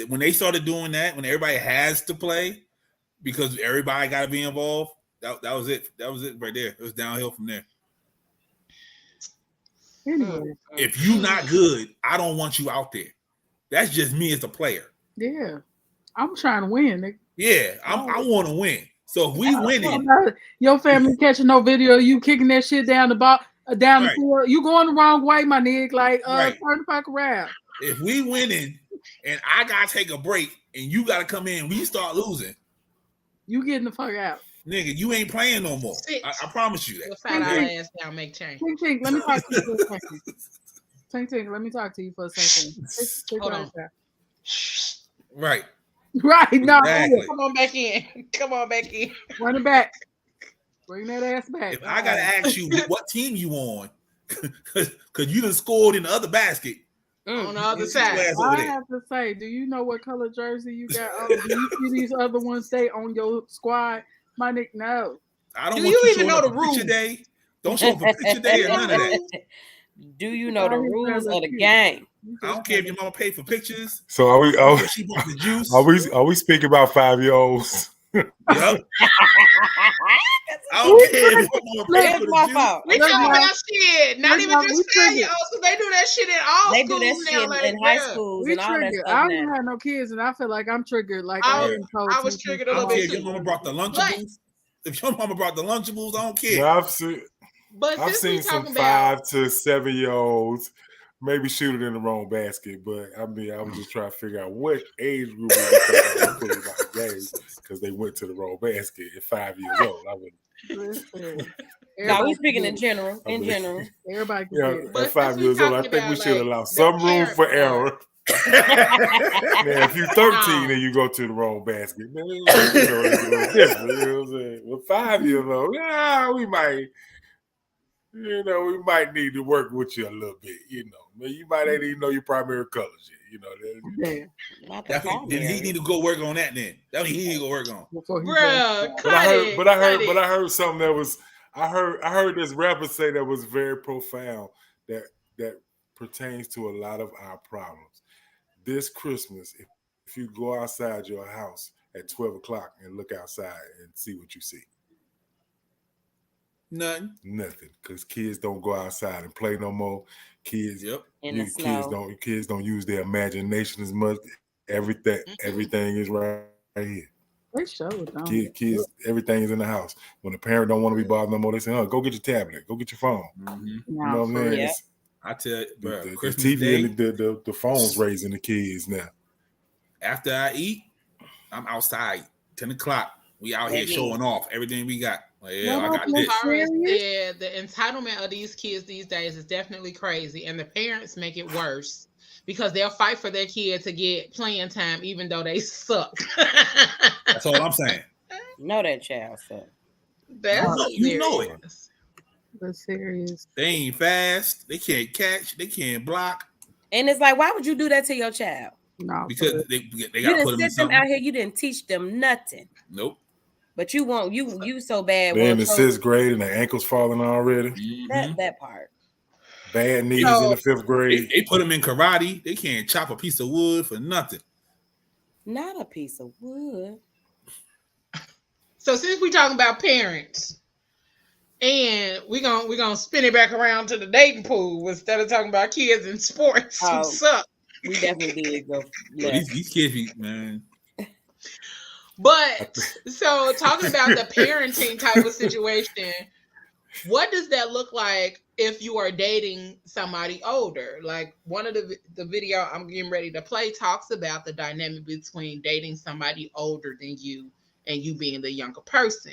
When they started doing that, when everybody has to play because everybody got to be involved, that was it. That was it right there. It was downhill from there. Anyway. If you not good, I don't want you out there. That's just me as a player. Yeah. I'm trying to win, nigga. Yeah, I want to win. So if we winning, your family catching no video, you kicking that shit down the the field. You going the wrong way, my nigga. Like, turn the fuck around. If we winning and I gotta take a break and you gotta come in, we start losing. You getting the fuck out. Nigga, you ain't playing no more. I promise you that. We'll find our ass down, make change. Tink, let me talk to you for a second. Tink, let me talk to you for a second. Hold on. Right. Right. No. Exactly. Come on back in. Come on back in. Run it back. Bring that ass back. If I gotta ask you what team you on, because you done scored in the other basket. On the other side. I have to say, do you know what color jersey you got on? Do you see these other ones stay on your squad? My nigga, no. I don't want you even know the rules. Day. Don't show up a picture day or none of that. Do you know the rules of the game? I don't care if your mama paid for pictures. So are we? She bought the juice. Are we speaking about 5-year-olds? Yep. I don't care if your mama paid for the juice. We talking about shit. Not even just 5-year-olds. They do that shit in all they schools do that now. shit Like, in high schools and all that stuff. I don't have no kids, and I feel like I'm triggered. Like I was triggered a little bit. If your mama brought the Lunchables, if your mama brought the Lunchables, I don't care. Yeah, I've seen some 5 to 7-year-olds maybe shoot it in the wrong basket, but I mean, I was just trying to figure out what age group was put about the game because they went to the wrong basket at 5 years old. I wouldn't. No, we're speaking in general. In general, everybody. At 5 years old, I think we should allow some room for error. Now, if you're 13 and you go to the wrong basket, man, it's different. You know what I'm saying? With 5 years old, we might. We might need to work with you a little bit. You might not even know your primary colors yet. Then he need to go work on that. Then that he need to go work on. But I heard something that was. I heard this rapper say that was very profound. That pertains to a lot of our problems. This Christmas, if you go outside your house at 12 o'clock and look outside and see what you see. Nothing, because kids don't go outside and play no more. Kids don't use their imagination as much. Everything is right here. They show it, kids, everything is in the house. When the parent don't want to be bothered no more, they say, "Oh, go get your tablet, go get your phone." Mm-hmm. You know what I mean? Yeah. I tell you, bro, the TV and the phone's raising the kids now. After I eat, I'm outside. 10 o'clock. We out here showing off everything we got. Like, I got this. Yeah, the entitlement of these kids these days is definitely crazy, and the parents make it worse because they'll fight for their kid to get playing time, even though they suck. That's all I'm saying. Know that child suck. You know it. That's serious. They ain't fast. They can't catch. They can't block. And it's like, why would you do that to your child? No, because they got to put them in something. Out here. You didn't teach them nothing. Nope. But you won't. You so bad. They're in the 6th grade and their ankles falling already. Mm-hmm. That part. Bad knees in the 5th grade. They put them in karate. They can't chop a piece of wood for nothing. Not a piece of wood. So since we talking about parents, and we're gonna spin it back around to the dating pool instead of talking about kids in sports who suck. We definitely did go. These kids, man. But so talking about the parenting type of situation, what does that look like if you are dating somebody older? Like one of the video I'm getting ready to play talks about the dynamic between dating somebody older than you and you being the younger person.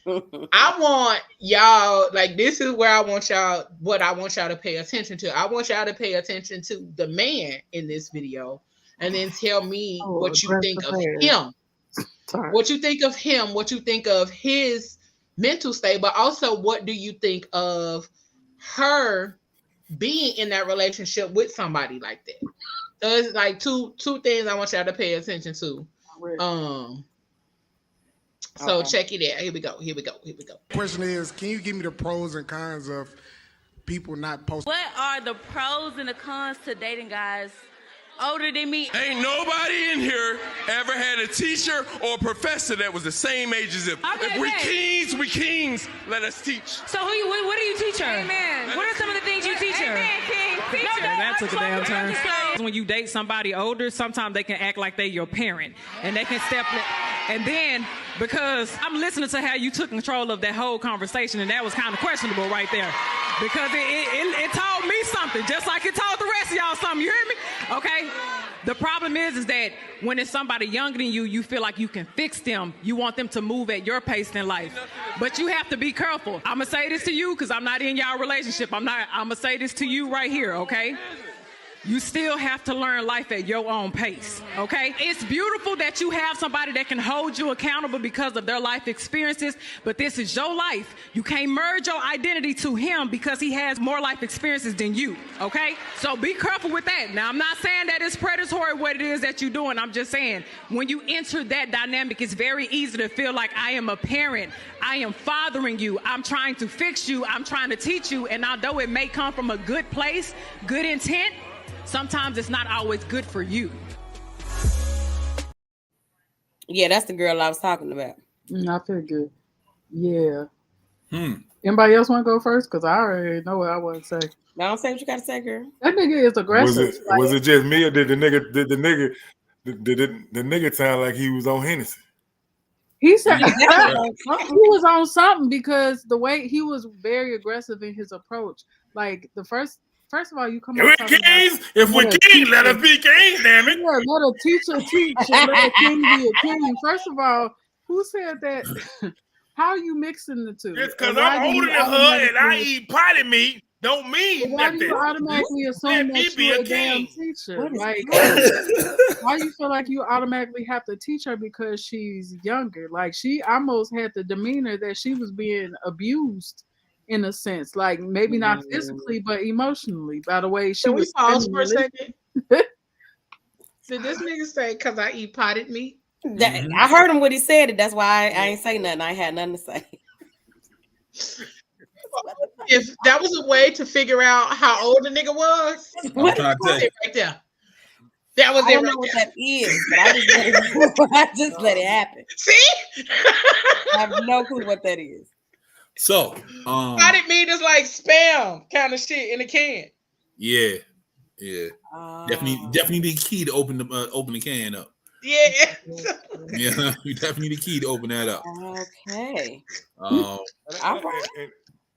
I want y'all, like, this is where I want y'all to pay attention to. I want y'all to pay attention to the man in this video and then tell me what you think of him. What you think of him, what you think of his mental state, but also what do you think of her being in that relationship with somebody like that? So it's like two things I want y'all to pay attention to. So check it out. Here we go. Question is, can you give me the pros and cons of people not posting? What are the pros and the cons to dating guys older than me? Ain't nobody in here ever had a a teacher or a professor that was the same age as him. If we kings, let us teach. So what do you teach her? Amen. What are some of the things you teach her? Amen, king. No, that took a damn turn. When you date somebody older, sometimes they can act like they your parent, and they can step in. And then, because I'm listening to how you took control of that whole conversation, and that was kind of questionable right there. Because it told me something, just like it told the rest of y'all something. You hear me? Okay? The problem is that when it's somebody younger than you, you feel like you can fix them. You want them to move at your pace in life. But you have to be careful. I'm going to say this to you because I'm not in y'all relationship. I'm going to say this to you right here, okay? You still have to learn life at your own pace, okay? It's beautiful that you have somebody that can hold you accountable because of their life experiences, but this is your life. You can't merge your identity to him because he has more life experiences than you, okay? So be careful with that. Now, I'm not saying that it's predatory what it is that you're doing. I'm just saying when you enter that dynamic, it's very easy to feel like I am a parent. I am fathering you. I'm trying to fix you. I'm trying to teach you. And although it may come from a good place, good intent, sometimes it's not always good for you. Yeah, that's the girl I was talking about. I feel good. Yeah. Anybody else want to go first? Because I already know what I want to say. No, don't say what you got to say, girl. That nigga is aggressive. Was it just me, or did the nigga sound like he was on Hennessy? He said he was on something because the way he was very aggressive in his approach. Like First of all, you come up kings. If we're kings, let us be kings, damn it. Yeah, let a teacher teach and let a king be a king. First of all, who said that? How are you mixing the two? It's because I'm older than her and I eat potty meat. Don't mean why nothing. do you automatically assume that you're a damn teacher? Like, why you feel like you automatically have to teach her because she's younger? Like, she almost had the demeanor that she was being abused. In a sense, like maybe not physically, but emotionally. By the way, Can we pause for a second? Did this nigga say because I eat potted meat? I heard him when he said it. That's why I ain't say nothing. I ain't had nothing to say. If that was a way to figure out how old the nigga was, what was it right there. That was I it. don't know what that is, but I just let it happen. See, I have no clue what that is. So, potted meat is like spam kind of shit in a can. Yeah. Definitely the key to open the can up. Yeah. Yeah, you definitely need the key to open that up. Okay.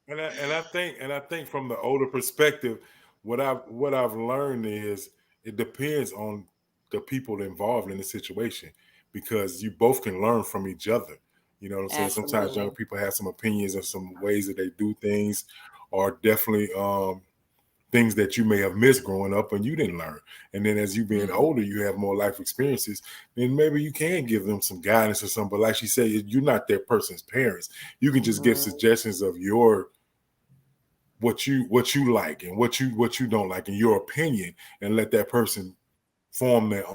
And I think from the older perspective, what I've learned is it depends on the people involved in the situation, because you both can learn from each other. You know what I'm saying? Absolutely. Sometimes young people have some opinions and some ways that they do things, or definitely things that you may have missed growing up and you didn't learn. And then as you being older, you have more life experiences, then maybe you can give them some guidance or something. But like she said, you're not that person's parents. You can just give suggestions of what you like and what you don't like, and your opinion, and let that person form their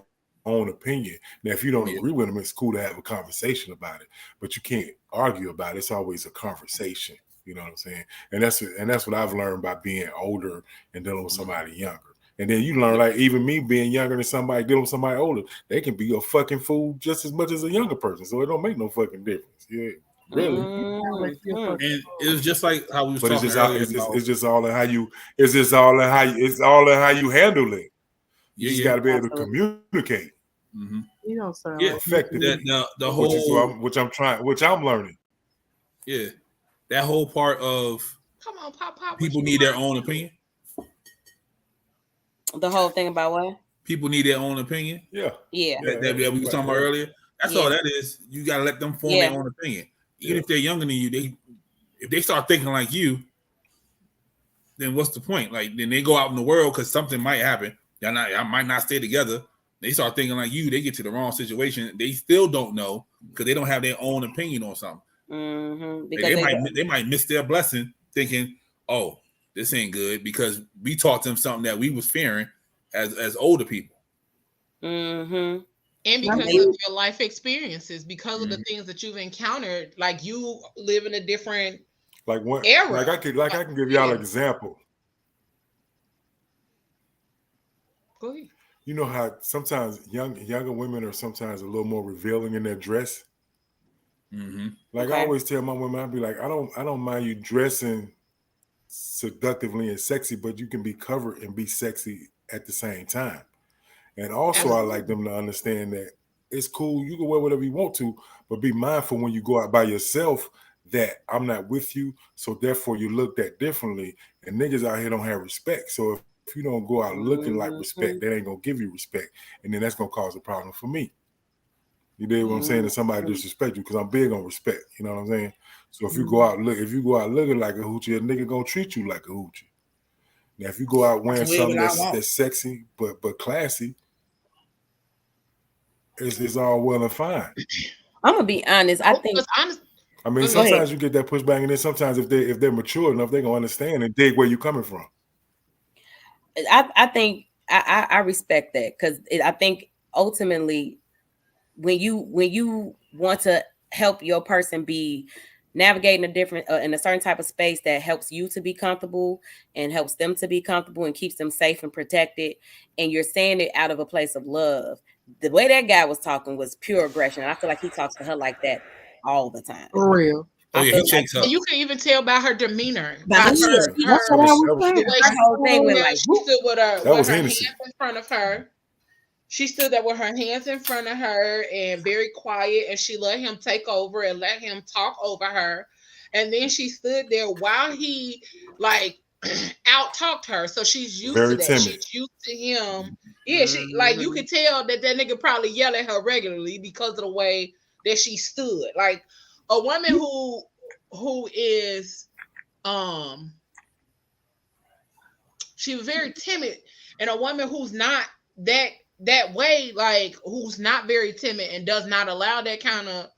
own opinion. Now, if you don't agree with them, it's cool to have a conversation about it, but you can't argue about it. It's always a conversation. You know what I'm saying? And that's what I've learned by being older and dealing with somebody younger. And then you learn, like even me being younger than somebody dealing with somebody older, they can be a fucking fool just as much as a younger person. So it don't make no fucking difference. Yeah, really. And it was just like how we was talking earlier. It's just all in how you. It's all in how you handle it. You just got to be able to communicate. Mm-hmm. You don't sound effectively. The whole which I'm learning. Yeah, that whole part of come on, Pop. People need their own opinion. The whole thing about what? People need their own opinion. Yeah. That we were talking about earlier. That's all that is. You got to let them form their own opinion. Even if they're younger than you, if they start thinking like you, then what's the point? Like, then they go out in the world because something might happen. I might not stay together. They start thinking like you. They get to the wrong situation. They still don't know because they don't have their own opinion on something. Mm-hmm. Because they might miss their blessing thinking, oh, this ain't good, because we taught them something that we was fearing as older people. Mm-hmm. And because of your life experiences, because of the things that you've encountered, like you live in a different era. Like I can give y'all an example. Go ahead. you know how sometimes younger women are sometimes a little more revealing in their dress. Mm-hmm. Like I always tell my women, I'd be like, I don't mind you dressing seductively and sexy, but you can be covered and be sexy at the same time. And also, I like them to understand that it's cool. You can wear whatever you want to, but be mindful when you go out by yourself that I'm not with you. So therefore, you look that differently. And niggas out here don't have respect. So if you don't go out looking like respect, that ain't gonna give you respect, and then that's gonna cause a problem for me. You dig what I'm saying? That somebody disrespect you because I'm big on respect. You know what I'm saying? So if you go out looking like a hoochie, a nigga gonna treat you like a hoochie. Now if you go out wearing something that's sexy but classy, it's all well and fine. I'm gonna be honest. I think. I mean, sometimes you get that pushback, and then sometimes if they're mature enough, they're gonna understand and dig where you're coming from. I think I respect that because I think ultimately, when you want to help your person be navigating a different in a certain type of space that helps you to be comfortable and helps them to be comfortable and keeps them safe and protected, and you're saying it out of a place of love. The way that guy was talking was pure aggression. I feel like he talks to her like that all the time. For real. Oh yeah, he takes up. You can even tell by her demeanor. That's what I was saying. The whole thing went like, she stood with her hands in front of her. She stood there with her hands in front of her and very quiet, and she let him take over and let him talk over her. And then she stood there while he like out-talked her. So she's used to that. Timid. She's used to him. Yeah, she like you could tell that nigga probably yell at her regularly because of the way that she stood. Like a woman who is she was very timid, and a woman who's not that way, like who's not very timid and does not allow that kind of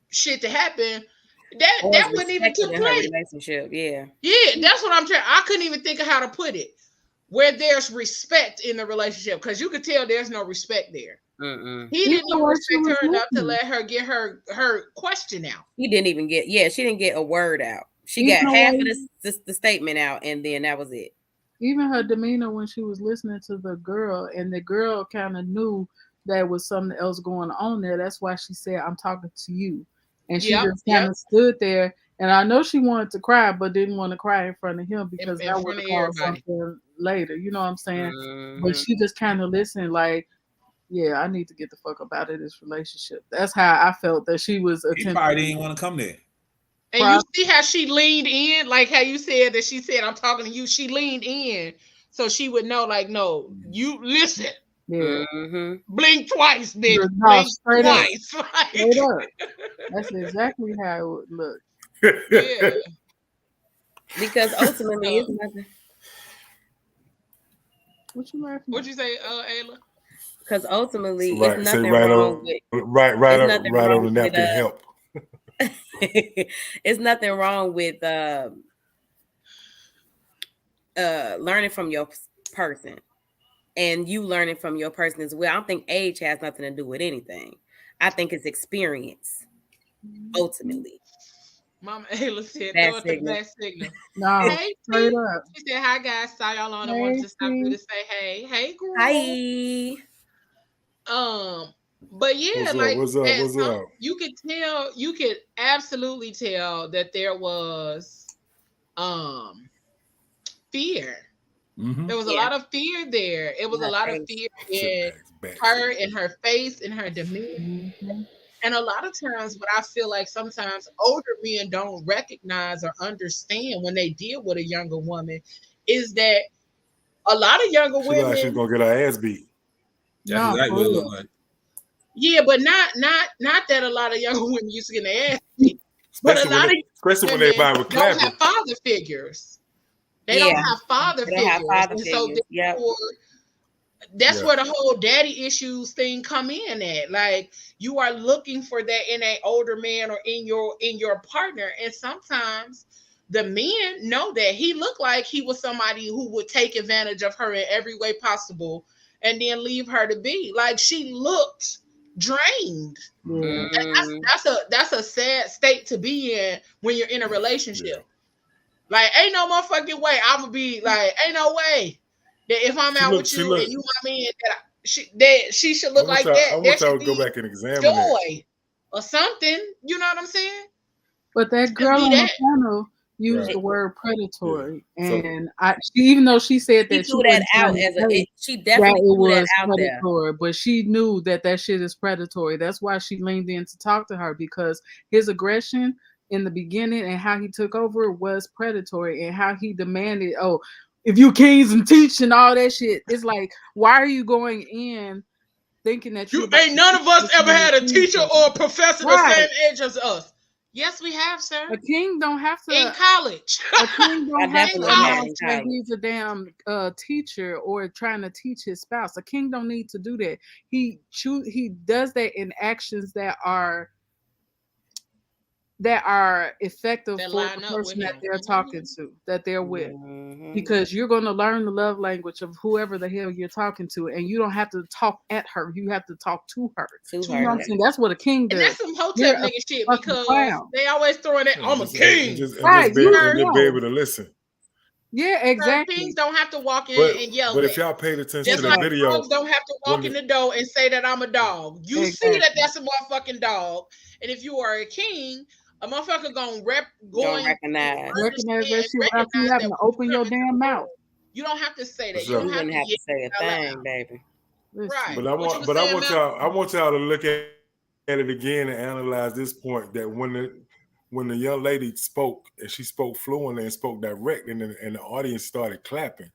shit to happen, that wouldn't even took place. Relationship, yeah, that's what I'm trying. I couldn't even think of how to put it. Where there's respect in the relationship, because you could tell there's no respect there. He didn't even respect her enough to let her get her question out. He didn't even get. Yeah, she didn't get a word out. She got half of the statement out, and then that was it. Even her demeanor when she was listening to the girl, and the girl kind of knew there was something else going on there. That's why she said, "I'm talking to you," and she just kind of stood there. And I know she wanted to cry, but didn't want to cry in front of him because that would cause something later. You know what I'm saying? But she just kind of listened, like, yeah, I need to get the fuck up out of this relationship. That's how I felt that she was attempting. He probably didn't want to come there. And you see how she leaned in, like how you said that she said, "I'm talking to you." She leaned in so she would know, like, no, you listen. Yeah. Blink twice, bitch. Blink twice. Straight up. That's exactly how it would look. Yeah. Because ultimately, it's nothing. What you laughing? What'd you say, Ayla? Because ultimately, it's nothing wrong with right on the napkin help. It's nothing wrong with learning from your person, and you learning from your person as well. I don't think age has nothing to do with anything. I think it's experience, ultimately. Mama Ayla said, "Throw it the black signal." No, hey, straight up. She said, "Hi guys, saw y'all on. I wanted to stop through to say hey, girl. Hi." But yeah, what's up? You could absolutely tell that there was fear. There was a lot of fear there. It was a lot of fear in her, in her face, in her demeanor. And a lot of times what I feel like sometimes older men don't recognize or understand when they deal with a younger woman is that a lot of younger women, like she's gonna get her ass beat. That's exactly what it looked like. Yeah, but not that a lot of younger women used to get their ass beat. But a lot of especially when everybody was clapping. Don't have father figures. They don't have father figures. So therefore, that's where the whole daddy issues thing come in at. Like you are looking for that in an older man or in your partner. And sometimes the men know that he looked like he was somebody who would take advantage of her in every way possible and then leave her to be. Like she looked drained. That's a sad state to be in when you're in a relationship. Like ain't no motherfucking way I'm gonna be like, ain't no way. That if I'm out with you and you want me, that she should look like that. I want y'all to go back and examine joy or something. You know what I'm saying? But that girl on the panel used the word predatory, and even though she said that she threw that out as she definitely threw that out predatory, but she knew that shit is predatory. That's why she leaned in to talk to her, because his aggression in the beginning and how he took over was predatory, and how he demanded, oh, if you kings and teach and all that shit. It's like, why are you going in thinking that you ain't none of us ever had a teacher or a professor the same age as us? Yes, we have, sir. A king don't have to in college. A king don't have to announce that he's a damn teacher or trying to teach his spouse. A king don't need to do that. He does that in actions that are effective for the person that they're talking to, that they're with. Because you're going to learn the love language of whoever the hell you're talking to, and you don't have to talk at her. You have to talk to her. You know what I'm saying? That's what a king does. And that's some hotep nigga shit, because they always throwing that, I'm a king. Just be able to listen. Yeah, exactly. Kings don't have to walk in and yell. But if y'all paid attention just to like the video, dogs don't have to walk in the door and say that I'm a dog. You see that that's a motherfucking dog. And if you are a king, a motherfucker gonna recognize that shit without you having to open your damn mouth. You don't have to say that. You don't have to say a thing, baby. Right. But I want y'all to look at it again and analyze this point, that when the young lady spoke, and she spoke fluently and spoke direct, and the audience started clapping,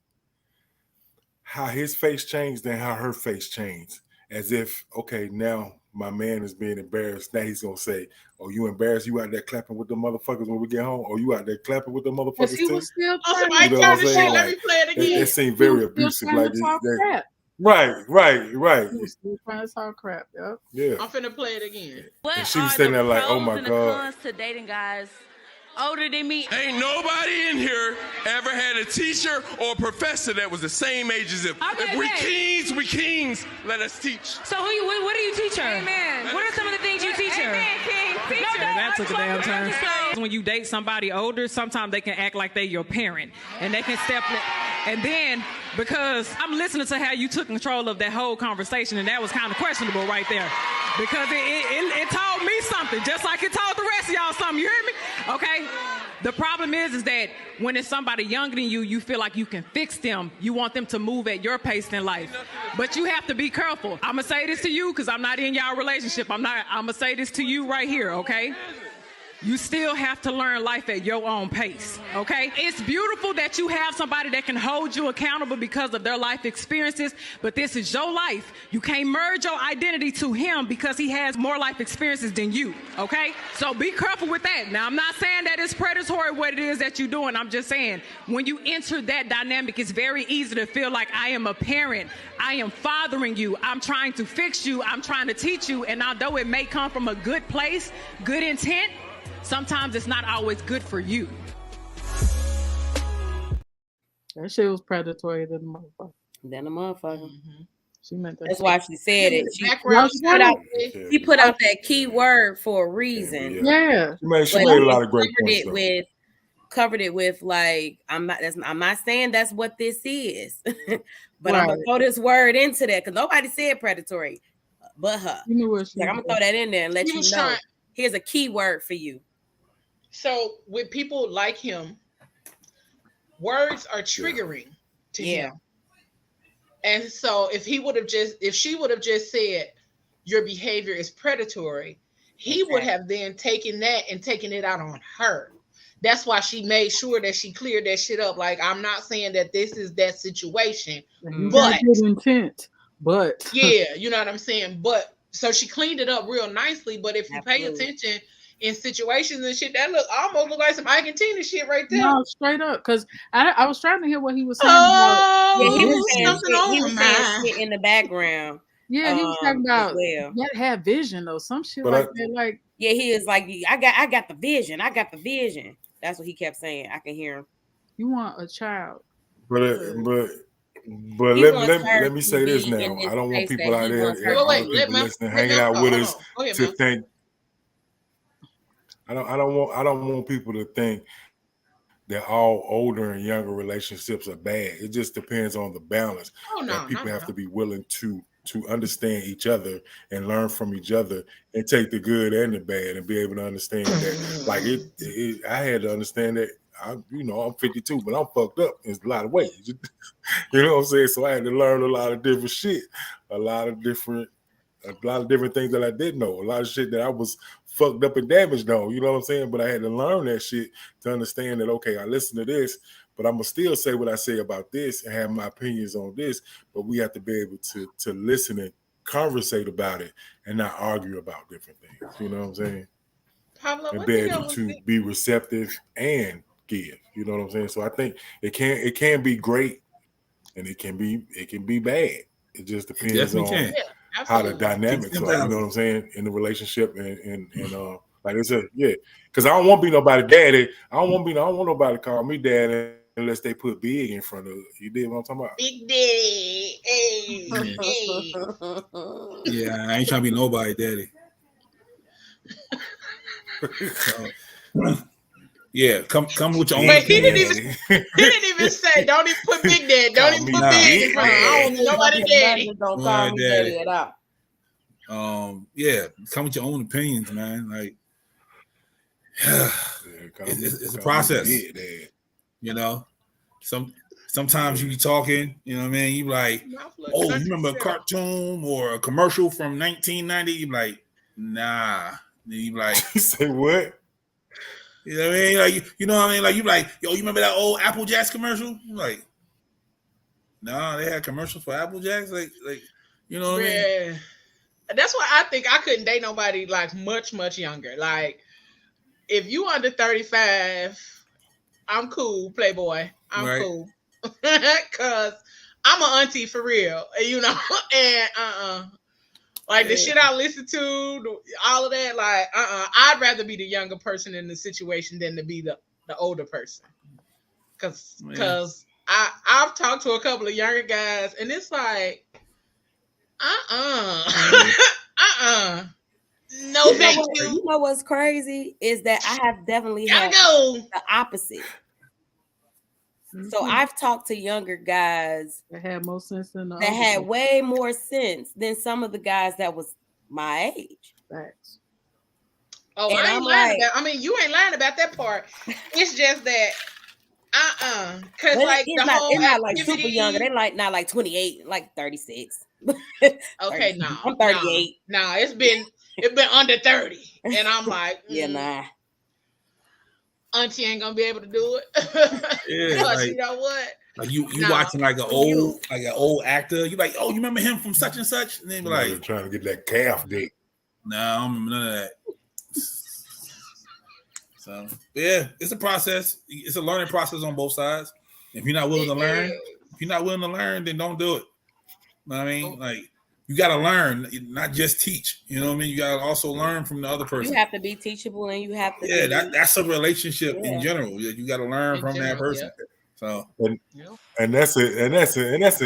how his face changed and how her face changed. As if, okay, now my man is being embarrassed. Now he's gonna say, "Oh, you embarrassed? You out there clapping with the motherfuckers when we get home? Or you out there clapping with the motherfuckers too?" Was still somebody turn the shit. Let me play it again. It seemed very abusive. Like right. He was still trying to talk crap. Yep. Yeah. I'm finna play it again. And she was standing there like, "Oh my god." To dating guys older than me. Ain't nobody in here ever had a teacher or a professor that was the same age as if we kings, let us teach. So what do you teach her? Amen. What are some of the things you teach her? Amen, king. That took a damn turn. When you date somebody older, sometimes they can act like they your parent, and they can step. And then, because I'm listening to how you took control of that whole conversation, and that was kind of questionable right there, because it told me something, just like it told the rest of y'all something. You hear me? Okay. The problem is that when it's somebody younger than you, you feel like you can fix them. You want them to move at your pace in life. But you have to be careful. I'm going to say this to you because I'm not in y'all relationship. I'm going to say this to you right here, okay? You still have to learn life at your own pace, okay? It's beautiful that you have somebody that can hold you accountable because of their life experiences, but this is your life. You can't merge your identity to him because he has more life experiences than you, okay? So be careful with that. Now, I'm not saying that it's predatory what it is that you're doing. I'm just saying when you enter that dynamic, it's very easy to feel like I am a parent. I am fathering you. I'm trying to fix you. I'm trying to teach you. And although it may come from a good place, good intent, sometimes it's not always good for you. That shit was predatory than a motherfucker. She meant that. That's why she said it. She put out that key word for a reason. Yeah. She made a lot of great points. Covered it with like, I'm not saying that's what this is, but I'm gonna throw this word into that because nobody said predatory, but her. You know what I'm gonna throw that in there and let you know. Here's a key word for you. So with people like him, words are triggering to him. And so if she would have just said your behavior is predatory, he would have then taken that and taken it out on her. That's why she made sure that she cleared that shit up. Like, I'm not saying that this is that situation, but good intent. But yeah, you know what I'm saying? But so she cleaned it up real nicely. But if you pay attention in situations and shit, that almost look like some Ike and Tina shit right there. No, straight up. Because I was trying to hear what he was saying. He was saying shit in the background. Yeah, he was talking about that had vision or some shit like that. Like, yeah, he is like, I got the vision. I got the vision. That's what he kept saying. I can hear him. You want a child, but let me say this now. I don't want people out there listening, hanging out with us to think. I don't want people to think that all older and younger relationships are bad. It just depends on the balance. Oh, no, that people have to be willing to understand each other and learn from each other and take the good and the bad and be able to understand that. Like I had to understand that. I'm 52, but I'm fucked up in a lot of ways. You know what I'm saying? So I had to learn a lot of different shit, a lot of different things that I didn't know, a lot of shit that I was fucked up and damaged on. You know what I'm saying? But I had to learn that shit to understand that, okay, I listen to this, but I'm going to still say what I say about this and have my opinions on this, but we have to be able to listen and conversate about it and not argue about different things. You know what I'm saying? Pablo, and be able to be receptive and give. You know what I'm saying? So I think it can be great and it can be bad. It just depends on how the dynamics are. You know what I'm saying? In the relationship and like I said, because I don't want to be nobody daddy. I don't want nobody to call me daddy unless they put big in front of it. You did what I'm talking about? Big daddy. Hey. Yeah, I ain't trying to be nobody daddy. Yeah, come with your own. Wait, he didn't even say. Don't even put big daddy. Don't even put big in front. I don't want nobody daddy. Don't call me daddy at all. Yeah, come with your own opinions, man. Like, it's a process. You know, sometimes you be talking. You know what I mean? You be like, oh, you remember a cartoon or a commercial from 1990? You be like, nah. Then you be like, you say what? You know what I mean? Like, you know what I mean? Like, you like, yo, you remember that old Apple Jacks commercial? I'm like, no, they had commercials for Apple Jacks. Like, you know what I mean? That's why I think I couldn't date nobody like much younger. Like, if you under 35, I'm cool, Playboy. I'm cool. Cause I'm an auntie for real, you know, and like the shit I listen to, all of that, like, I'd rather be the younger person in the situation than to be the older person. Cause I've talked to a couple of younger guys and it's like, no, thank you. You know what's crazy is that I have definitely had the opposite. So I've talked to younger guys that had more sense than that had way more sense than some of the guys that was my age. Facts. Oh, and I ain't lying about. I mean, you ain't lying about that part. It's just that, because like it's not like super younger. They like not like 28, like 36. Okay, no, I'm 38. No, it's been under 30, and I'm like, nah. Auntie ain't gonna be able to do it. Yeah, like, you know what? Like you watching like an old actor. You like, oh, you remember him from such and such? And then be like, trying to get that calf dick. No, I don't remember none of that. So yeah, it's a process. It's a learning process on both sides. If you're not willing to learn, then don't do it. You know what I mean? Like, you got to learn, not just teach. You know what I mean? You got to also learn from the other person. You have to be teachable, and you have to. Yeah, that's a relationship in general. You got to learn from that person. Yeah. So, and that's in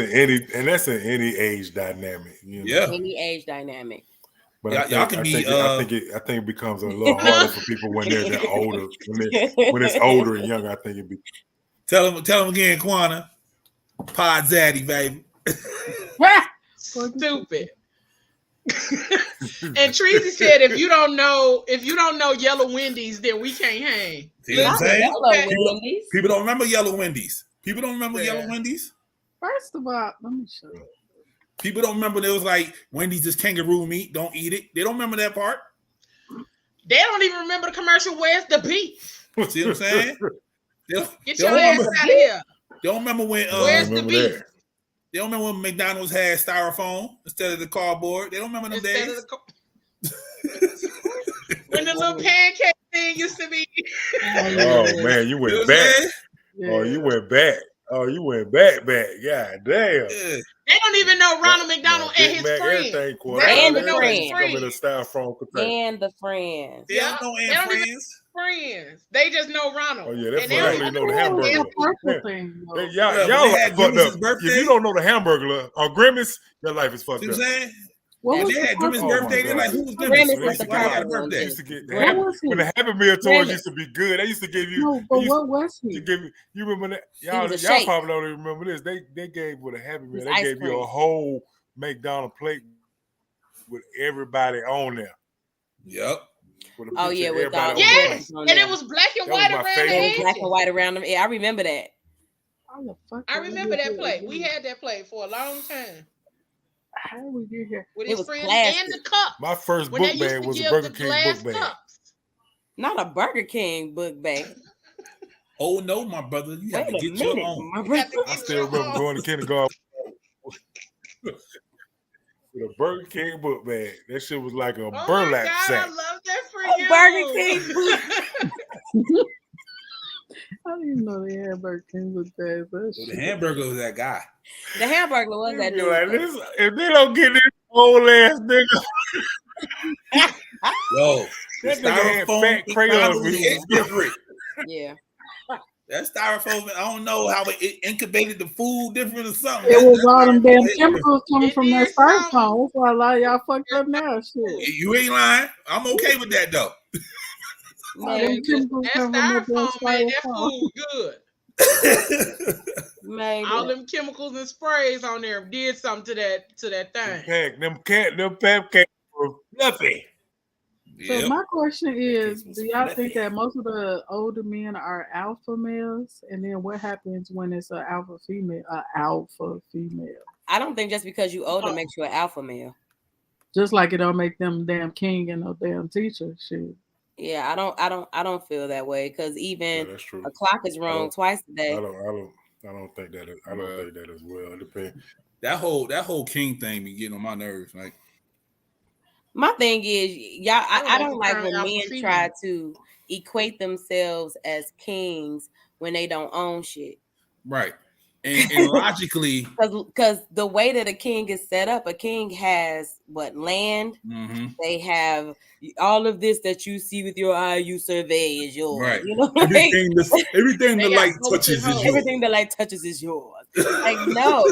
any age dynamic. You know? Yeah, any age dynamic. But I think it becomes a little harder for people when they're that older. When it's older and younger, I think it be. Tell them again, Quana. Pod Zaddy, baby. Stupid. And Treasy said, if you don't know Yellow Wendy's, then we can't hang. See what I'm saying? People don't remember Yellow Wendy's. Yellow Wendy's. First of all, let me show you. People don't remember there was like Wendy's is kangaroo meat. Don't eat it. They don't remember that part. They don't even remember the commercial. Where's the beef? See what I'm saying? Get your ass out of here. They don't remember when. Where's the beef? They don't remember when McDonald's had styrofoam instead of the cardboard. They don't remember them days. When the little pancake thing used to be. Oh man, you went back. Yeah. Oh, you went back. God damn. Yeah. They don't even know Ronald McDonald and his friends. And the friends. They don't know friends. They just know Ronald. Oh yeah, that's why they know the hamburger. Y'all fucked up. If you don't know the hamburger or Grimace, your life is fucked up. What they had Grimace's birthday. They're like, who was Grimace? Grimace is the cartoon. Birthday. Used to get when the Happy Meal toys used to be good. They used to give you. No, but what was he? You remember that? Y'all probably don't even remember this. They gave with a Happy Meal. They gave you a whole McDonald's plate with everybody on there. Yep. Oh yeah, with yes, and it was black and white around the edges. Black and white around them. Yeah, I remember that. I remember that plate. We had that plate for a long time. How did we get here? With his friends and the cup. My first book bag was a Burger King book bag. Cups. Not a Burger King book bag. Oh no, my brother, you have to get your own. I still remember going to kindergarten with a Burger King book bag. That shit was like a burlap sack. I love that for you. Burger King book. I didn't even know they had Burger King book bags. The hamburger was that guy. The hamburger was that dude. Like, if they don't get this old ass nigga. Yo, that nigga had fat crayons. Different. Yeah. That styrofoam, I don't know how it incubated the food different or something. It was all them damn chemicals coming from that styrofoam. That's why a lot of y'all fucked up now. Shit. You ain't lying. I'm okay with that though. Man, that styrofoam made that food good. Maybe. All them chemicals and sprays on there did something to that thing. Them pancakes were nothing. So my question is, do y'all think that most of the older men are alpha males? And then what happens when it's an alpha female? I don't think just because you older makes you an alpha male. Just like it don't make them damn king and no damn teacher. Shit. Yeah, I don't feel that way because even a clock is wrong twice a day. I don't think that. I don't think that as well. It depends. That whole king thing be getting on my nerves. Like, my thing is, y'all, I don't like when men try to equate themselves as kings when they don't own shit. Right. And logically, because the way that a king is set up, a king has land. Mm-hmm. They have all of this that you see with your eye, you survey is yours. Right. You know, everything the light touches is yours. Everything the light touches is yours. Like, no.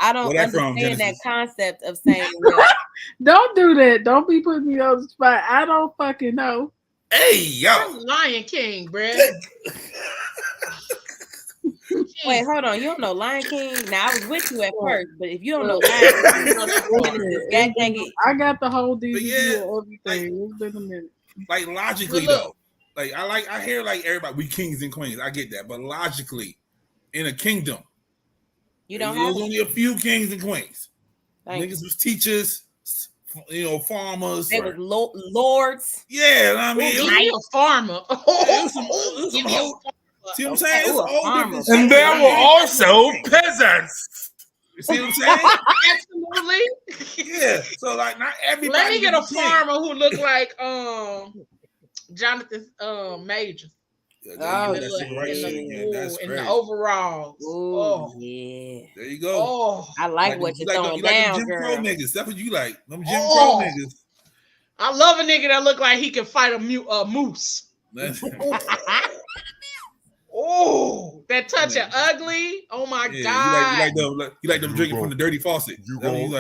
I don't understand that concept of saying don't do that. Don't be putting me on the spot. I don't fucking know. Hey, yo. Lion King, bruh. Wait, hold on. You don't know Lion King? Now, I was with you at first, but if you don't know Lion King, I got the whole DVD of everything. It's been a minute. Like, logically, though. Like, I hear, like, everybody, we kings and queens. I get that. But logically, in a kingdom, there's only a few kings and queens. Niggas was teachers, farmers. They was lords. Yeah, I mean. I'm a farmer. See what I'm saying? And there were also peasants. You see what I'm saying? Absolutely. Yeah. So like not everybody. Let me get a farmer who look like Jonathan Majors. In the overalls. Oh yeah. There you go. Oh, I like what you're throwing down, Jim girl. Crow niggas. That's what you like. Them Jim Crow niggas. I love a nigga that look like he can fight a moose. Oh, that touch of ugly. Oh my God. You like them drinking from the dirty faucet. You gonna eat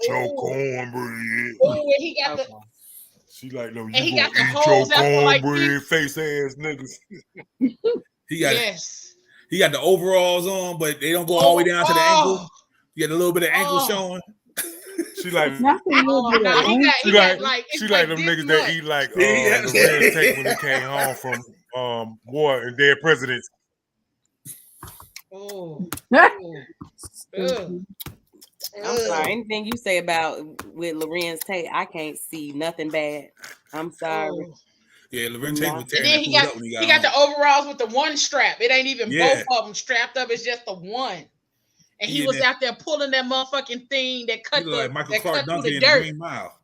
your cornbread. Oh, and he got the. She like them. And he got the eat holes your like cornbread, face ass niggas. He got the overalls on, but they don't go all the way down to the ankle. You got a little bit of ankle showing. She like she like them niggas that eat like the red tape when they came home from war and dead presidents. I'm sorry. Anything you say about with Lorenz Tate, I can't see nothing bad. I'm sorry. Yeah, Lorenz Tate was tearing and then he got the overalls with the one strap. It ain't even both of them strapped up. It's just the one. And he was out there pulling that motherfucking thing that cut like Michael Clark Duncan in the Green Mile.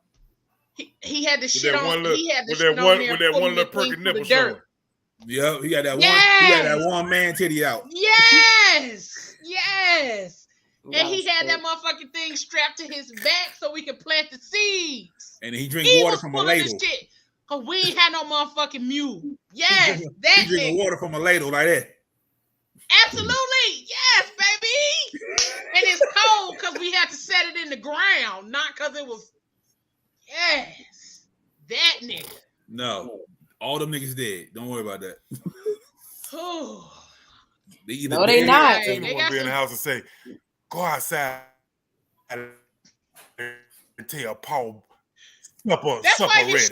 He had the shit on. He had the with shit that on there with that one little perky nipple showing. Yeah, he got that one. He got that one man titty out. Yes. And he had that motherfucking thing strapped to his back so we could plant the seeds. And he drink water from a ladle. Cause we ain't had no motherfucking mule. Yes, that he drinking water from a ladle like that. Absolutely, yes, baby. it's cold because we had to set it in the ground, not because it was. Yes, that nigga. No, all them niggas dead. Don't worry about that. No, they not. They want to be in the house and say, "Go outside and tell Paul supper ready."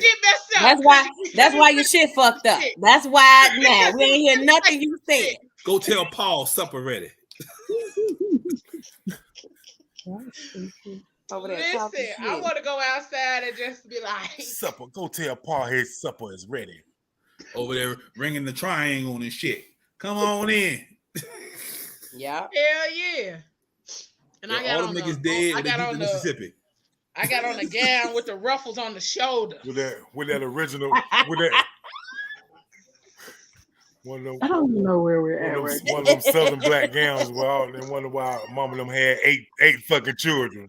That's why your shit fucked up. That's why now we ain't hear nothing you said. Go tell Paul supper ready. Listen, I want to go outside and just be like, supper. Go tell Paul his supper is ready. Over there ringing the triangle and shit. Come on in. Yeah. Hell yeah. And I got all on the niggas dead. I got on Mississippi. I got on a gown with the ruffles on the shoulder. With that original, with that. I don't even know where we're at right now. One of them Southern black gowns and wonder why mama them had eight fucking children.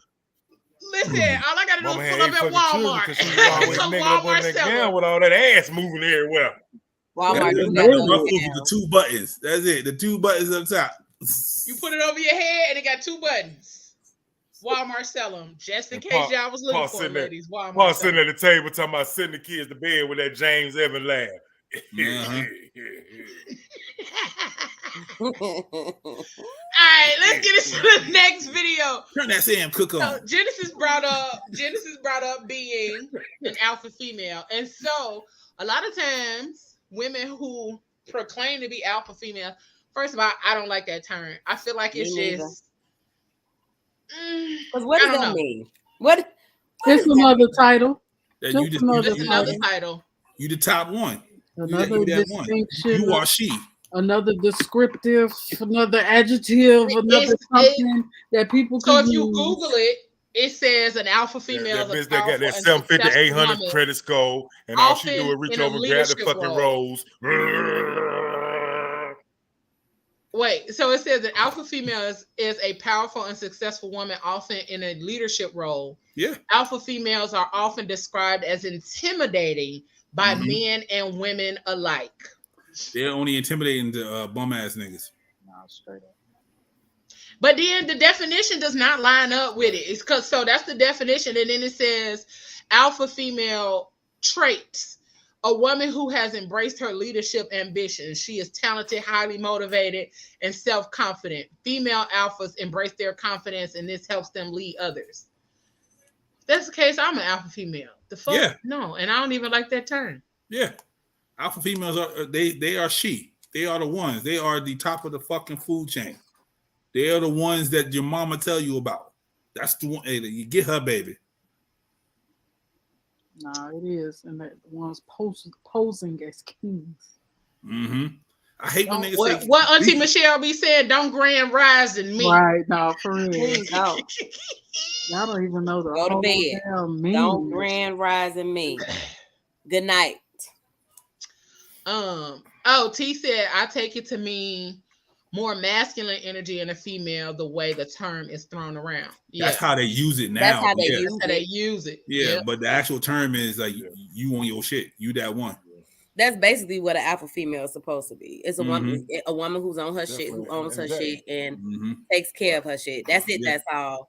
Listen, all I gotta do is pull up at Walmart. Because she was always nigga up on that gown with all that ass moving everywhere. Walmart do that. Ruffles with the 2 buttons. That's it. The 2 buttons up top. You put it over your head and it got 2 buttons. Walmart sell them just in case y'all was looking for them, ladies. Walmart. Paul sitting at the table talking about sending the kids to bed with that James Evan laugh. All right, let's get into the next video. Turn that Sam Cook on. So Genesis brought up being an alpha female, and so a lot of times women who proclaim to be alpha female, first of all, I don't like that term. I feel like it's just. Because what does that mean? What it's another title. Just another title. You the top one. Another distinction. You are she. Another descriptive, another adjective, another something that people can use. So if you Google it, it says an alpha female. That bitch that got that 750, 800 credit score, and all she do is reach over and grab the fucking rose. Wait, so it says that alpha female is a powerful and successful woman, often in a leadership role. Yeah. Alpha females are often described as intimidating by men and women alike. They're only intimidating the bum ass niggas. No, straight up. But then the definition does not line up with it. It's because so that's the definition, and then it says alpha female traits. A woman who has embraced her leadership ambitions. She is talented, highly motivated, and self-confident. Female alphas embrace their confidence, and this helps them lead others. If that's the case, I'm an alpha female. The fuck? Yeah. No, and I don't even like that term. Yeah. Alpha females are they are she. They are the ones. They are the top of the fucking food chain. They are the ones that your mama tell you about. That's the one. Hey, you get her, baby. No, it is, and the ones posing as kings. I hate when niggas say what Auntie Michelle be saying. Don't grand rising me. Right now, for real. Y'all don't even know the go to bed. Don't grand rising me. Good night. T said I take it to mean more masculine energy in a female, the way the term is thrown around. Yeah. That's how they use it now. That's how they use it. Yeah, but the actual term is like you on your shit. You that one. That's basically what an alpha female is supposed to be. It's a woman who's on her shit, who owns her shit and takes care of her shit. That's it. That's all.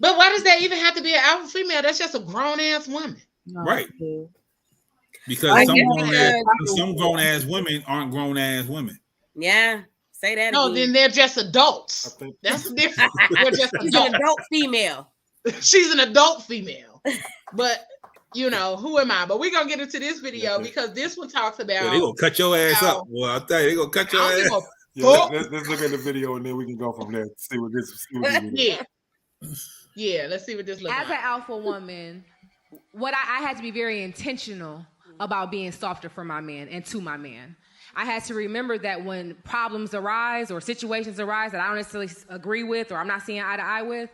But why does that even have to be an alpha female? That's just a grown ass woman. Right. Because some grown ass women aren't grown ass women. Yeah. Say that No, again. then they're just adults. That's different. They're just She's an adult female. She's an adult female. But, you know, who am I? But we're going to get into this video because this one talks about... they're going to cut your ass up. Well, I'll tell you, they're going to cut your ass up. Let's look at the video and then we can go from there. See what this is. Yeah, let's see what this looks like. As an alpha woman, what I had to be very intentional about being softer for my man and to my man. I had to remember that when problems arise or situations arise that I don't necessarily agree with or I'm not seeing eye to eye with,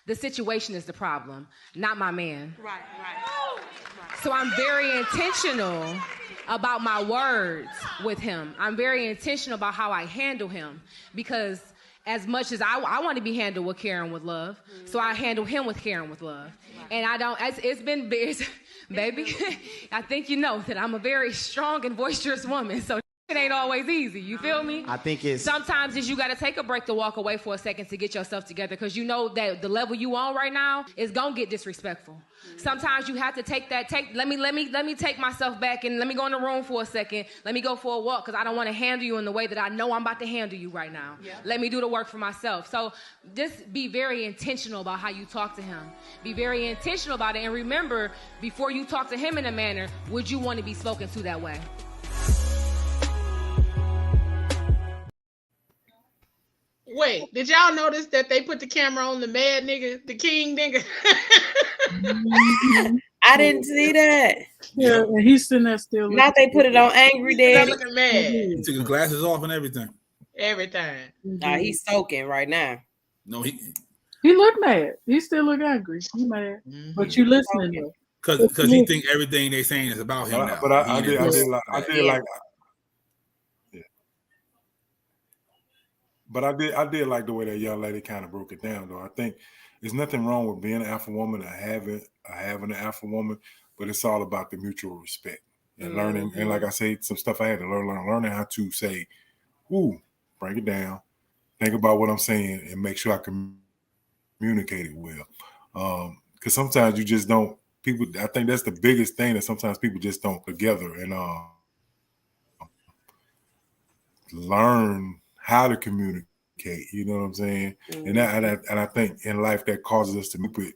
the situation is the problem, not my man. Right. So I'm very intentional about my words with him. I'm very intentional about how I handle him because as much as I want to be handled with care and with love, so I handle him with care and with love. And I don't, baby, I think you know that I'm a very strong and boisterous woman. So it ain't always easy. You feel me? I think it's sometimes you got to take a break to walk away for a second to get yourself together, because you know that the level you on right now is gonna get disrespectful. Sometimes you have to take that. Let me take myself back and let me go in the room for a second. Let me go for a walk, because I don't want to handle you in the way that I know I'm about to handle you right now. Yeah. Let me do the work for myself. So just be very intentional about how you talk to him. Be very intentional about it, and remember, before you talk to him in a manner, would you want to be spoken to that way? Wait, did y'all notice that they put the camera on the mad nigga, the king nigga? I didn't see that. Yeah, and he's sitting there still. Not they put it on angry daddy. Looking mad. He took his glasses off and everything. Everything. Nah, he's soaking right now. No, he looked mad. He still look angry. He mad. But you listening though. Because he think everything they saying is about him now. But I did like. But I did like the way that young lady kind of broke it down, though. I think there's nothing wrong with being an alpha woman or having an alpha woman, but it's all about the mutual respect and learning. And like I say, some stuff I had to learning how to say, "Ooh, break it down, think about what I'm saying, and make sure I communicate it well." Because sometimes you just don't. People, I think that's the biggest thing, that sometimes people just don't together and learn how to communicate, you know what I'm saying? And I think in life that causes us to make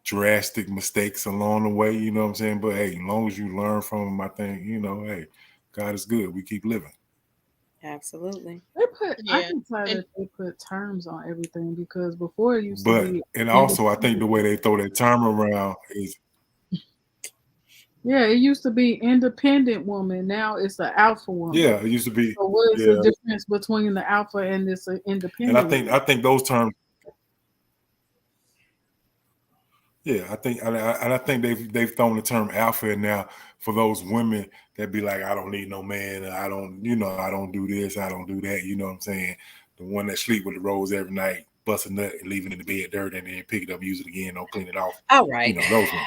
drastic mistakes along the way, you know what I'm saying? But hey, as long as you learn from them, I think, you know, hey, God is good. We keep living. Absolutely. I can tell that they put terms on everything, because before it used to be. And also, I think the way they throw that term around is. Yeah, it used to be independent woman. Now it's an alpha woman. Yeah, it used to be. So what is the difference between the alpha and this independent? And I think those terms. Yeah, I think they've thrown the term alpha in now for those women that be like, I don't need no man, I don't do this, I don't do that. You know what I'm saying? The one that sleep with the rose every night, bust a nut and leave it in the bed dirty, and then pick it up, use it again, don't clean it off. All right. You know, those women.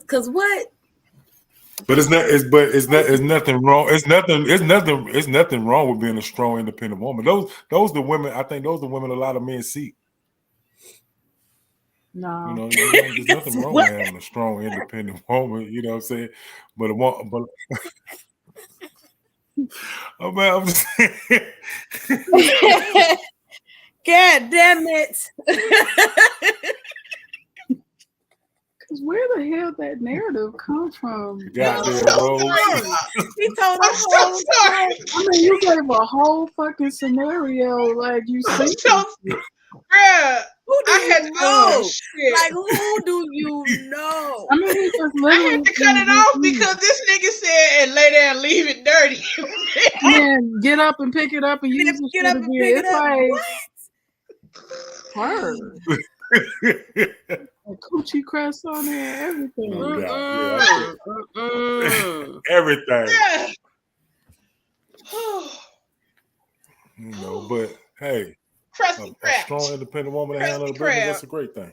Cause what? But it's nothing wrong. It's nothing wrong with being a strong, independent woman. Those the women. I think those the women a lot of men seek. No, you know, there's nothing wrong with having a strong, independent woman. You know what I'm saying? But oh man, I'm just God damn it. Because where the hell that narrative come from? Goddamn, bro. He told us so sorry. I mean, you gave a whole fucking scenario, like you said. Bruh, I had to know. Like, who do you know? I mean, he just I had to cut it off because this nigga said, and lay there and leave it dirty. And get up and pick it up and use it. Get up and pick it up. What? A coochie crest on there, everything. Everything. Yeah. You know, but hey, Krusty a strong, independent woman that handles the business, that's a great thing.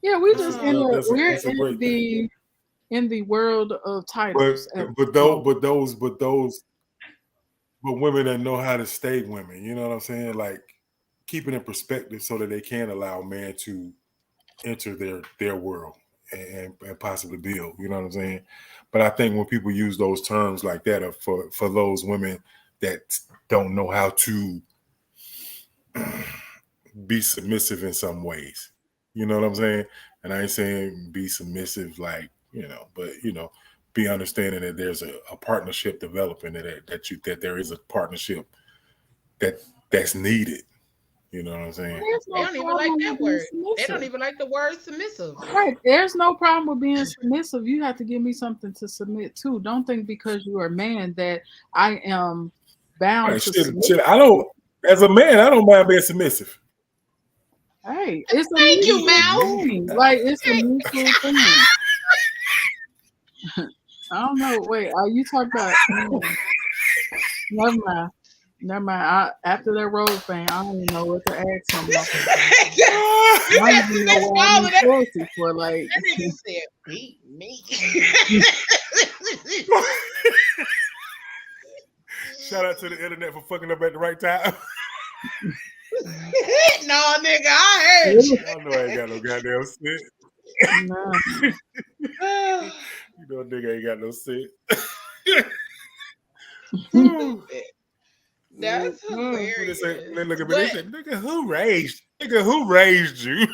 Yeah, we just in the world of titles. But women that know how to stay women, you know what I'm saying? Like, keep it in perspective so that they can allow man to enter their world and possibly build, you know what I'm saying? But I think when people use those terms like that for those women that don't know how to be submissive in some ways, you know what I'm saying? And I ain't saying be submissive like, you know, but you know, be understanding that there's a partnership developing, that there is a partnership that's needed. You know what I'm saying? They don't even like that word. They don't even like the word submissive. Right. There's no problem with being submissive. You have to give me something to submit to. Don't think because you're a man that I am bound to submit. I don't, as a man, I don't mind being submissive. Hey, it's thank you, Mal. Like, it's a mutual thing. I don't know. Wait, are you talking about? Never mind. Never mind. After that road thing, I don't even know what to ask him. I don't even know what I'm for. Like, that nigga said, beat me. Shout out to the internet for fucking up at the right time. No, nigga, I heard you. I know I ain't got no goddamn shit. No. You know, nigga ain't got no shit. That's hilarious. They look at me, they say, nigga, who raised you?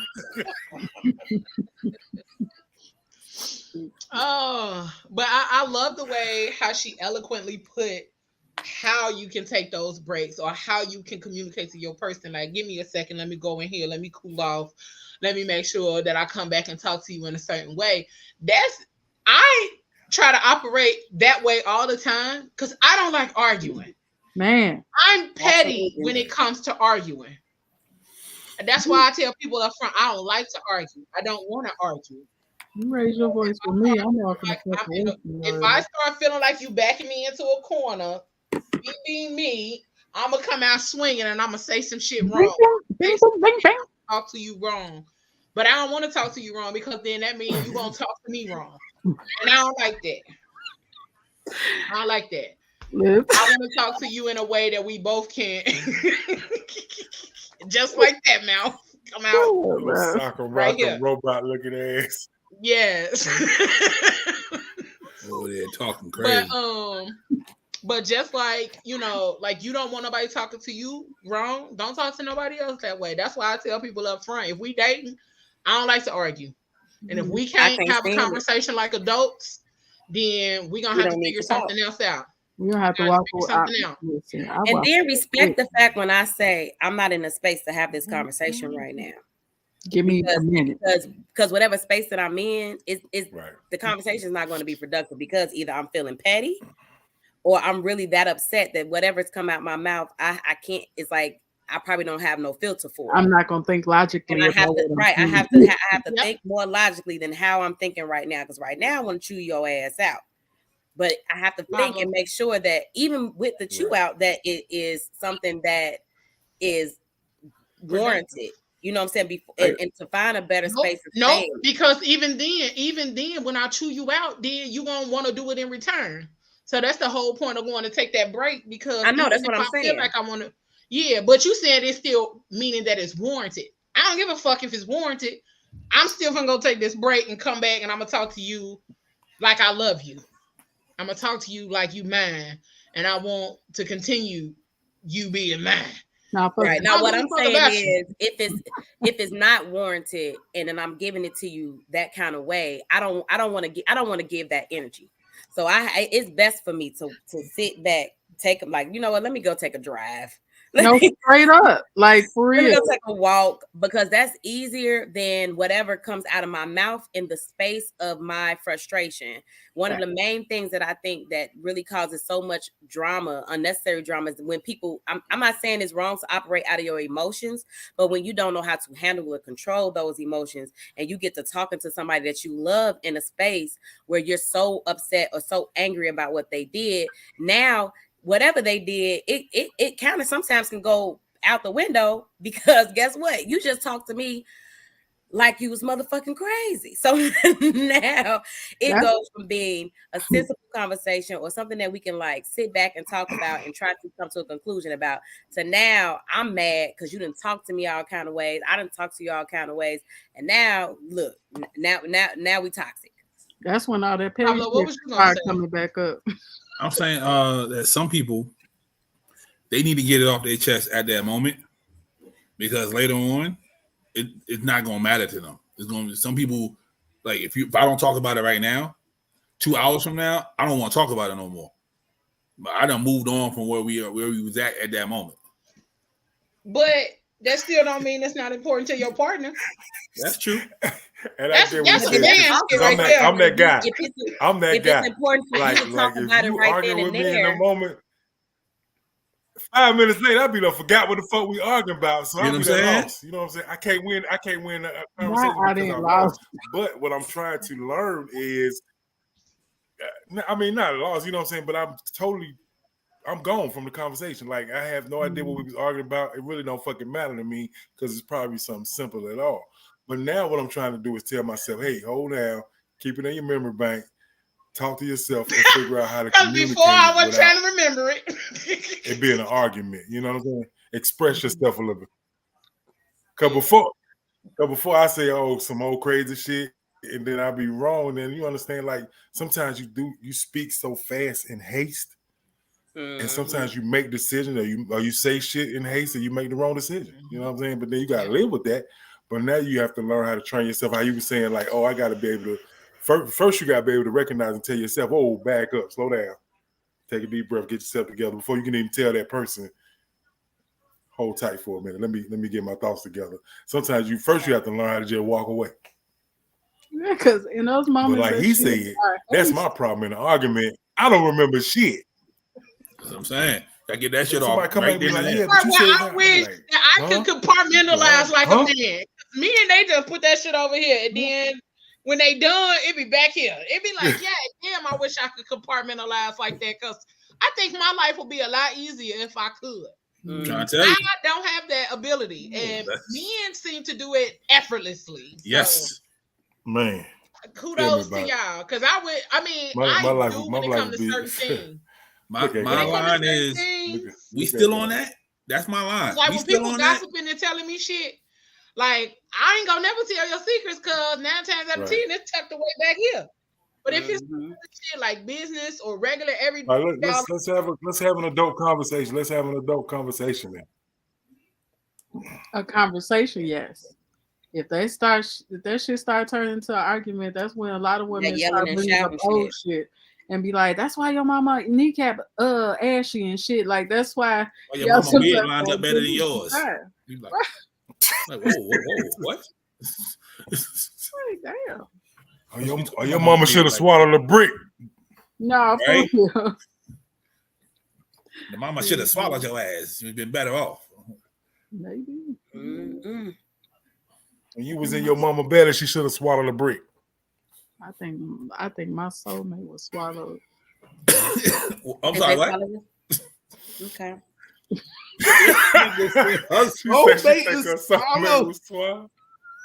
Oh, but I love the way how she eloquently put how you can take those breaks or how you can communicate to your person. Like, give me a second, let me go in here, let me cool off, let me make sure that I come back and talk to you in a certain way. I try to operate that way all the time because I don't like arguing. Man, I'm petty when it comes to arguing. And that's why I tell people up front, I don't like to argue. I don't want to argue. You raise your voice for me. I'm walking if I start feeling like you backing me into a corner, me being me, I'm gonna come out swinging and I'm gonna say some shit wrong. Talk to you wrong, but I don't want to talk to you wrong because then that means you gonna talk to me wrong, and I don't like that. I don't like that. Yep. I want to talk to you in a way that we both can, just like that. Mouth come out, soccer right here, robot looking ass. Yes. Oh, they're talking crazy. But just like, you know, like you don't want nobody talking to you wrong, don't talk to nobody else that way. That's why I tell people up front, if we dating, I don't like to argue. And if we can't have a conversation like adults, then we're going to have to figure something else out. You don't have to walk something out. And then respect the fact when I say I'm not in a space to have this conversation right now. Give me a minute. Because whatever space that I'm in, is right. The conversation is not going to be productive because either I'm feeling petty or I'm really that upset that whatever's come out my mouth, I can't. It's like I probably don't have no filter for it. I'm not going to think logically. And I have to think more logically than how I'm thinking right now. Because right now I want to chew your ass out. But I have to think and make sure that even with the chew out, that it is something that is warranted. You know what I'm saying? Before and to find a better space. Because even then, when I chew you out, then you gonna want to do it in return. So that's the whole point of going to take that break. Because I know that's what I'm saying. Feel like I want to, but you said it's still meaning that it's warranted. I don't give a fuck if it's warranted. I'm still gonna go take this break and come back, and I'm gonna talk to you like I love you. I'm gonna talk to you like you mine, and I want to continue you being mine. Right now, what I'm saying is, if it's not warranted, and then I'm giving it to you that kind of way, I don't want to give that energy. So it's best for me to sit back, take like, you know what? Let me go take a drive. No, straight up, like for real. Let me go take a walk because that's easier than whatever comes out of my mouth in the space of my frustration. One of the main things that I think that really causes so much drama, unnecessary drama, is when people. I'm not saying it's wrong to operate out of your emotions, but when you don't know how to handle or control those emotions, and you get to talking to somebody that you love in a space where you're so upset or so angry about what they did, now. Whatever they did, it kind of sometimes can go out the window because guess what? You just talked to me like you was motherfucking crazy. So now it goes from being a sensible conversation or something that we can like sit back and talk about and try to come to a conclusion about to now I'm mad because you didn't talk to me all kind of ways. I didn't talk to you all kind of ways. And now look, now we toxic. That's when all that petty shit coming back up. I'm saying that some people, they need to get it off their chest at that moment because later on, it's not going to matter to them. It's going to some people, like if I don't talk about it right now, 2 hours from now, I don't want to talk about it no more. But I done moved on from where we was at that moment. But that still don't mean it's not important to your partner. That's true. And that's a man shit right there. I'm that guy. I'm that guy. It's important for you to talk about it right then and there. In a moment, 5 minutes later, I'll be done forgot what the fuck we arguing about. So I'll be lost. You know what I'm saying? I can't win a conversation because I'm lost. But what I'm trying to learn is, I mean, not lost. You know what I'm saying? But I'm gone from the conversation. Like, I have no idea what we was arguing about. It really don't fucking matter to me because it's probably something simple at all. But now what I'm trying to do is tell myself, hey, hold down, keep it in your memory bank, talk to yourself and figure out how to communicate. Before I was trying to remember it. It being an argument. You know what I'm saying? Express yourself a little bit. Cause before I say, oh, some old crazy shit, and then I'll be wrong, and then you understand, like, sometimes you speak so fast in haste. And sometimes you make decisions or you say shit in haste and you make the wrong decision. You know what I'm saying? But then you got to live with that. But now you have to learn how to train yourself. How you were saying, like, oh, I got to be able to, first you got to be able to recognize and tell yourself, oh, back up, slow down. Take a deep breath, get yourself together before you can even tell that person, hold tight for a minute. Let me get my thoughts together. Sometimes you have to learn how to just walk away. Yeah, because in those moments. But like he said, that's my problem in an argument. I don't remember shit. That's what I'm saying. I get that shit Somebody off. Come right at me like, yeah, but you said I wish that I could compartmentalize like a man. Me and they just put that shit over here, and then when they done, it be back here. It be like, yeah, damn, I wish I could compartmentalize like that, because I think my life would be a lot easier if I could. Trying to tell you. I don't have that ability, and men seem to do it effortlessly. Yes, man. Kudos to y'all, because I life when it comes to certain things. My line is, we still on that? That's my line. Like, when people gossiping and telling me shit, like, I ain't gonna never tell your secrets, because 9 times out of 10, it's tucked away back here. But if it's shit like business or regular everyday, let's have an adult conversation. Let's have an adult conversation then. A conversation, yes. If that shit start turning into an argument, that's when a lot of women start bringing up old shit and be like, "That's why your mama kneecap ashy and shit." Like, that's why your mama bed lines up better than yours. You like, whoa, what? Like, damn. Your mama should have swallowed a brick. No, right? The mama should have swallowed your ass. You'd been better off. Maybe. When you was in your mama belly, she should have swallowed a brick. I think my soulmate was swallowed. I'm sorry, what? Okay.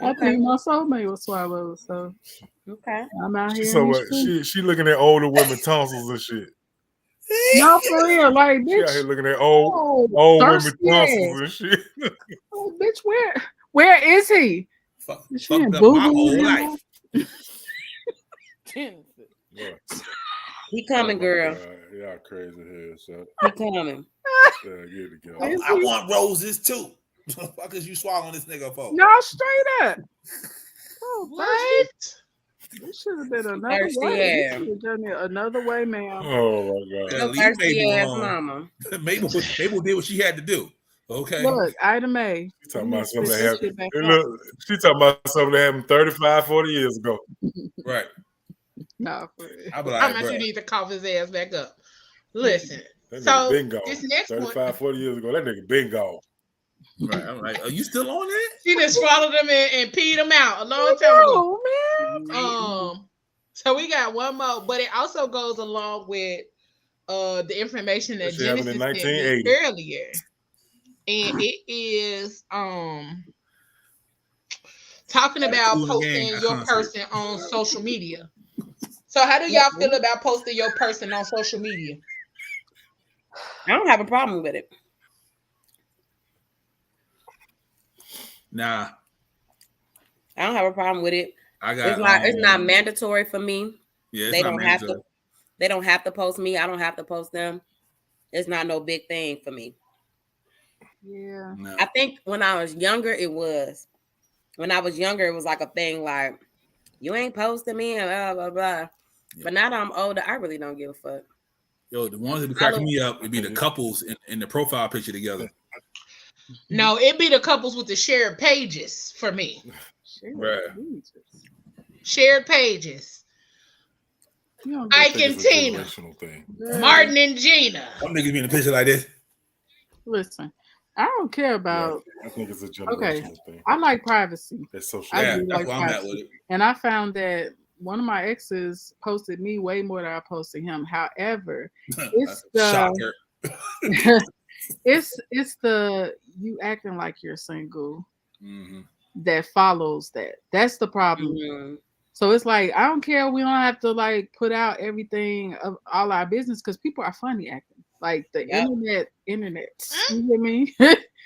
I think my soulmate was swallowed. So okay, I'm out here. So what? She looking at older women tonsils and shit. No, for real, like, bitch. She out here looking at old women tonsils and shit. Oh, bitch, where is he? Fucked up my whole life. He coming, girl. Y'all crazy here, so he coming. I want roses too. Fuck is you swallowing this nigga for? No, straight up. Oh, what? It should have been another way. You should have done it another way, ma'am. Oh my God. Thirsty ass mama. Mabel did what she had to do. Okay. Look, Ida Mae. She talking about something that happened. She talking about something that happened 35, 40 years ago. Right. No, how much you need to cough his ass back up? Listen. So this next 35, 40 years ago, that nigga been gone. Right. I'm like, are you still on that? She just swallowed him and peed him out a long time ago. Man. So we got one more, but it also goes along with the information that Genesis sent me earlier. And it is talking about posting your person on social media. So how do y'all feel about posting your person on social media? I don't have a problem with it. Nah. I don't have a problem with it. It's not mandatory for me. Yeah, they don't have to post me. I don't have to post them. It's not no big thing for me. Yeah. No. I think when I was younger, it was. When I was younger, it was like a thing like, you ain't posting me and blah, blah, blah. Yeah. But now that I'm older, I really don't give a fuck. Yo, the ones that be cracking me up would be the couples in the profile picture together. No, it'd be the couples with the shared pages for me. Shared pages. Ike and Tina. Martin and Gina. Some niggas be in a picture like this. Listen, I don't care about. I think it's a generational thing. I like privacy. That's social. That's why I'm at with it. And I found that one of my exes posted me way more than I posted him. However, it's the shocker. It's the you acting like you're single that follows that. That's the problem. Mm-hmm. So it's like I don't care. We don't have to like put out everything of all our business because people are funny acting. Like the internet. You hear me?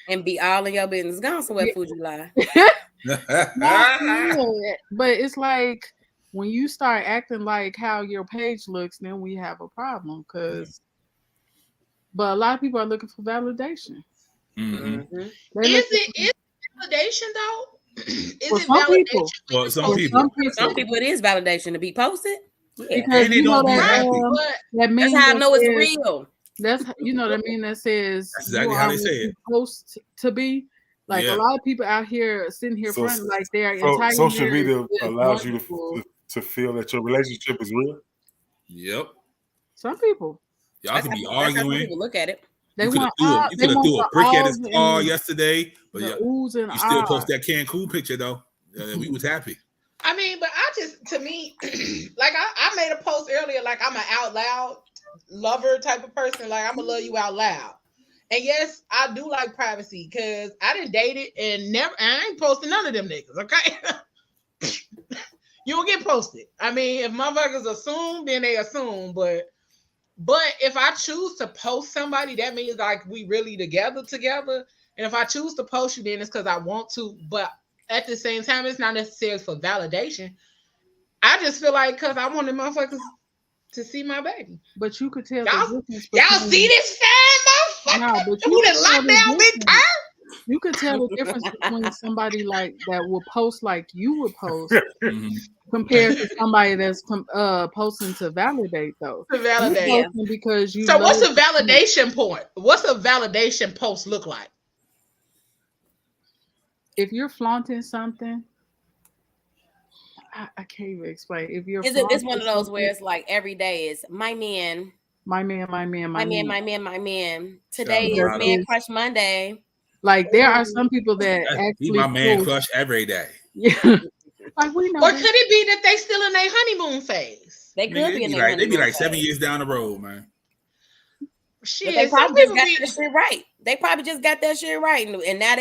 And be all in your business. Gone somewhere, Fuji lie. But it's like when you start acting like how your page looks, then we have a problem. But a lot of people are looking for validation. Mm-hmm. Is it validation though? Is it some validation? People. Well, some people it is validation to be posted. Yeah. Because they don't be happy. That's how I know it's real. That's that meme that says that's exactly how they say it. Supposed to be. Like a lot of people out here sitting here front like they're entire social media allows you to feel that your relationship is real. Yep. Some people. Y'all can be arguing. Some people look at it. They you could have threw a brick at his car yesterday, but you still post that Cancun picture though. We was happy. I mean, but to me, like I made a post earlier, like I'm an out loud lover type of person. Like I'm gonna love you out loud. And yes, I do like privacy because I didn't date it and I ain't posting none of them niggas, okay? You don't get posted. I mean, if motherfuckers assume, then they assume, but if I choose to post somebody, that means like we really together. And if I choose to post you, then it's because I want to. But at the same time, it's not necessarily for validation. I just feel like because I wanted motherfuckers to see my baby. But you could tell y'all see this fine motherfucker who done locked down big time. You could tell the difference between somebody like that will post like you would post compared to somebody that's posting to validate though. To validate. Because you. So what's a validation point? What's a validation post look like? If you're flaunting something, I can't even explain. If you're it's one of those where it's like every day is my man. Today is Man Crush Monday. Like there are some people that actually my man crush every day. Yeah. Like we know. Or could it be that they still in their honeymoon phase? They could be in their honeymoon phase. They be like 7 years down the road, man. Shit, they probably just got that shit right. They probably just got that shit right, and now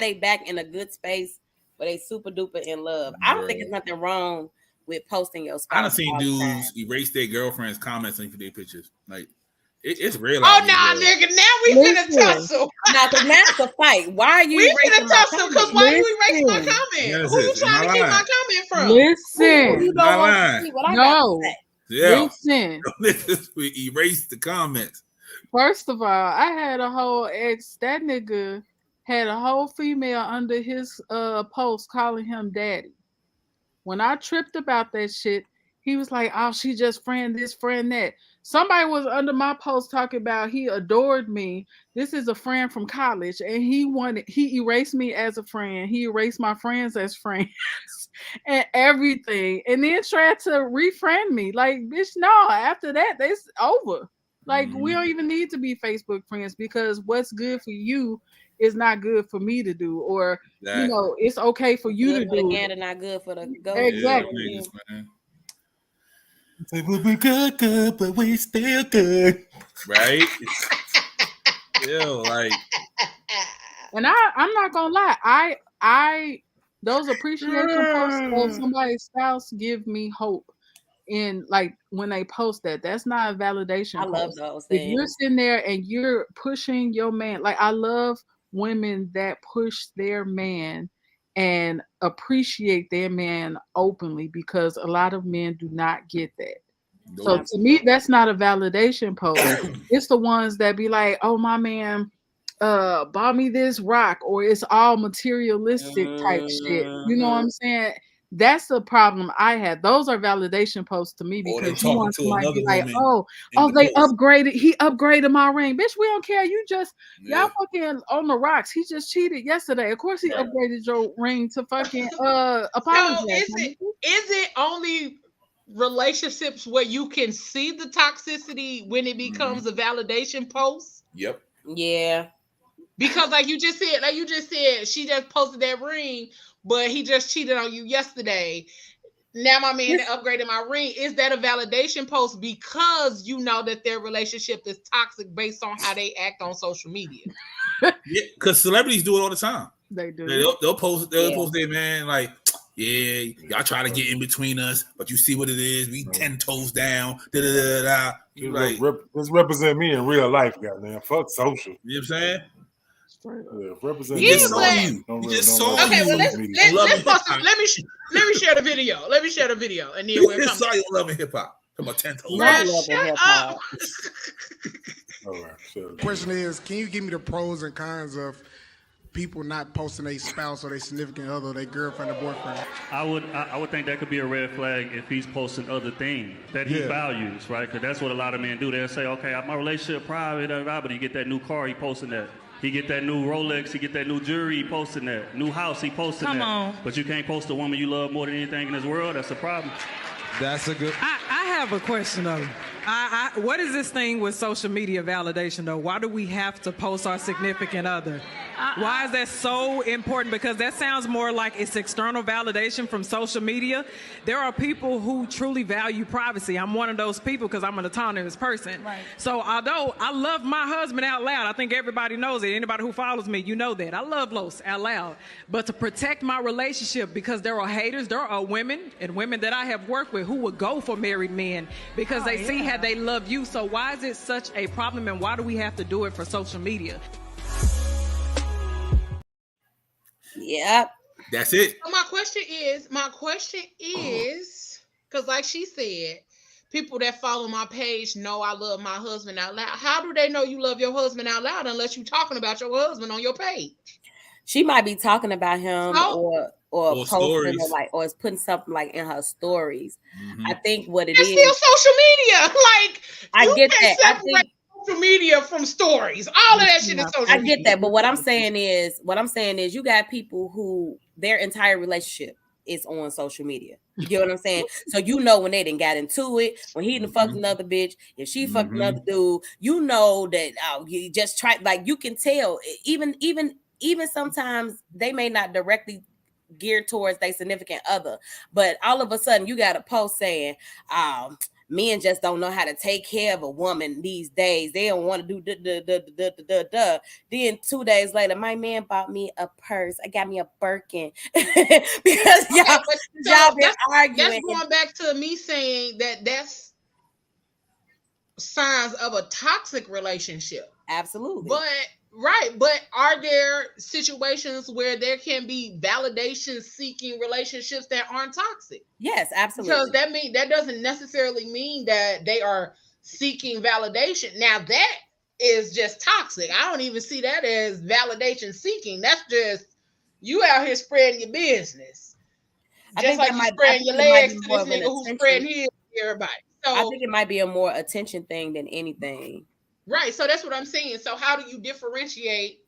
they back in a good space where they super duper in love. I don't think there's nothing wrong with posting your spouse. I done seen dudes erase their girlfriend's comments on their pictures. Like it's real. Oh nah, nigga, now we finna tussle. Now, cause now it's a fight. Why are you? We finna tussle because why you erase my comment? Who you trying to keep my comment from? Listen, you don't want to see what I got to say. Yeah. Listen, we erased the comments. First of all, I had a whole ex. That nigga had a whole female under his post calling him daddy. When I tripped about that shit, he was like, "Oh, she just friend this, friend that." Somebody was under my post talking about he adored me. This is a friend from college, and he erased me as a friend. He erased my friends as friends and everything, and then tried to refriend me. Like, bitch, no. After that, it's over. Like, we don't even need to be Facebook friends because what's good for you is not good for me to do, or it's okay for you to do. And not good for the go. Exactly. Say we good, but we still good, right? Like. And I'm not gonna lie, I those appreciation posts of somebody's spouse give me hope. And like when they post that's not a validation. I love those things. If you're sitting there and you're pushing your man, like I love women that push their man and appreciate their man openly because a lot of men do not get that. No. So to me, that's not a validation post. It's the ones that be like, "Oh, my man bought me this rock," or it's all materialistic type shit. You know what I'm saying? That's the problem I had. Those are validation posts to me because you want somebody to be like, oh, they upgraded. He upgraded my ring. Bitch, we don't care. You just, y'all fucking on the rocks. He just cheated yesterday. Of course he upgraded your ring to fucking apologize. So is it only relationships where you can see the toxicity when it becomes a validation post? Yep. Yeah. Because like you just said, she just posted that ring, but he just cheated on you yesterday. now my man upgraded my ring. Is that a validation post because you know that their relationship is toxic based on how they act on social media? Yeah, because celebrities do it all the time. They do. They'll post their man like, yeah, y'all try to get in between us, but you see what it is. We 10 toes down. Da da da da. Like, this represent me in real life, goddamn. Fuck social. You know what I'm saying? Yeah, represent you. Okay, well let me share the video. Let me share the video, and then we'll come. Saw you loving hip hop. Come on, 10 toes. Shut up. All right. Question is, can you give me the pros and cons of people not posting their spouse or their significant other, their girlfriend or boyfriend? I would think that could be a red flag if he's posting other things that he values, right? Because that's what a lot of men do. They'll say, okay, my relationship private, but he get that new car, he posting that. He get that new Rolex, he get that new jewelry, he posting that. New house, he posting that. Come on. But you can't post a woman you love more than anything in this world. That's a problem. That's a good. I have a question though. What is this thing with social media validation though? Why do we have to post our significant other? Why is that so important? Because that sounds more like it's external validation from social media. There are people who truly value privacy. I'm one of those people because I'm an autonomous person. Right. So although I love my husband out loud, I think everybody knows it. Anybody who follows me, you know that. I love Los out loud. But to protect my relationship, because there are haters, there are women and women that I have worked with who would go for married men because they see how they love you. So why is it such a problem, and why do we have to do it for social media? Yep. That's it. So my question is, because like she said, people that follow my page know I love my husband out loud. How do they know you love your husband out loud unless you're talking about your husband on your page? She might be talking about him or posting or is putting something like in her stories. Mm-hmm. I think what it's still social media. Like I get that. I think social media from stories. All of that shit is social media. I get that, but what I'm saying is you got people who their entire relationship is on social media. You get what I'm saying? So you know when they done got into it, when he done fucked another bitch, if she fucked another dude, you know that you just try, like you can tell, even sometimes they may not directly geared towards their significant other, but all of a sudden you got a post saying, men just don't know how to take care of a woman these days. They don't want to do Then 2 days later, my man bought me a purse. I got me a Birkin because y'all been arguing. That's going back to me saying that's signs of a toxic relationship. Absolutely. But are there situations where there can be validation seeking relationships that aren't toxic? Yes, absolutely. Because that doesn't necessarily mean that they are seeking validation. Now that is just toxic. I don't even see that as validation seeking. That's just you out here spreading your business. Just like you spreading your legs to this nigga who's spreading his to everybody. So I think it might be a more attention thing than anything. Right. So that's what I'm saying. So how do you differentiate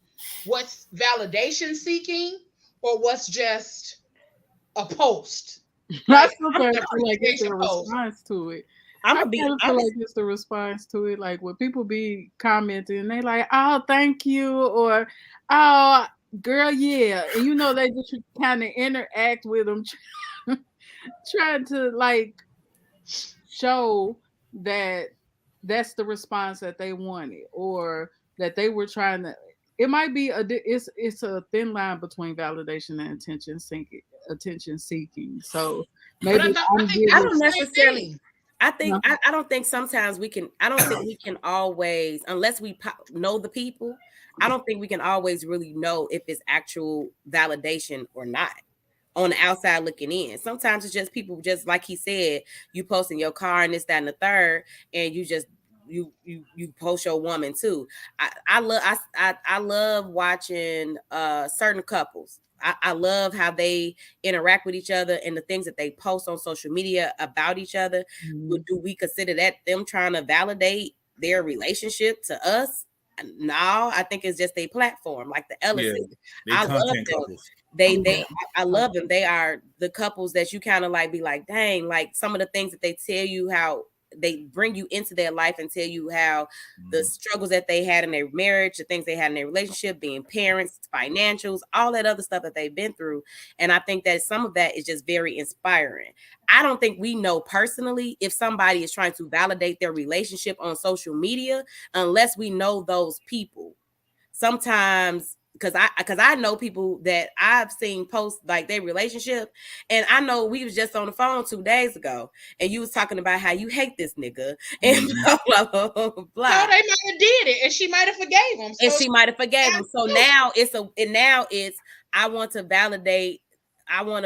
what's validation seeking or what's just a post? I feel like it's a response to it. I feel like it's the response to it. Like when people be commenting and they like, oh, thank you, or oh, girl, yeah. And you know, they just kind of interact with them, trying to like show that that's the response that they wanted, or that they were trying to. It might be it's a thin line between validation and attention seeking. So maybe I don't necessarily. I don't think sometimes we can. I don't think we can always, unless we know the people. I don't think we can always really know if it's actual validation or not. On the outside looking in, sometimes it's just people, just like he said, you posting your car and this, that, and the third, and you just you post your woman too. I love watching certain couples. I love how they interact with each other and the things that they post on social media about each other. Mm-hmm. Do we consider that them trying to validate their relationship to us? No, I think it's just a platform, like the Ellises. I love them. Couples. I love them. They are the couples that you kind of like be like, dang, like some of the things that they tell you how bring you into their life and tell you how the struggles that they had in their marriage, the things they had in their relationship, being parents, financials, all that other stuff that they've been through. And I think that some of that is just very inspiring. I don't think we know personally if somebody is trying to validate their relationship on social media unless we know those people. Sometimes because I know people that I've seen post like their relationship, and I know we was just on the phone 2 days ago, and you was talking about how you hate this nigga and blah blah blah. So they might have did it, and she might have forgave him. So, and she might have forgave him. So now it's I want to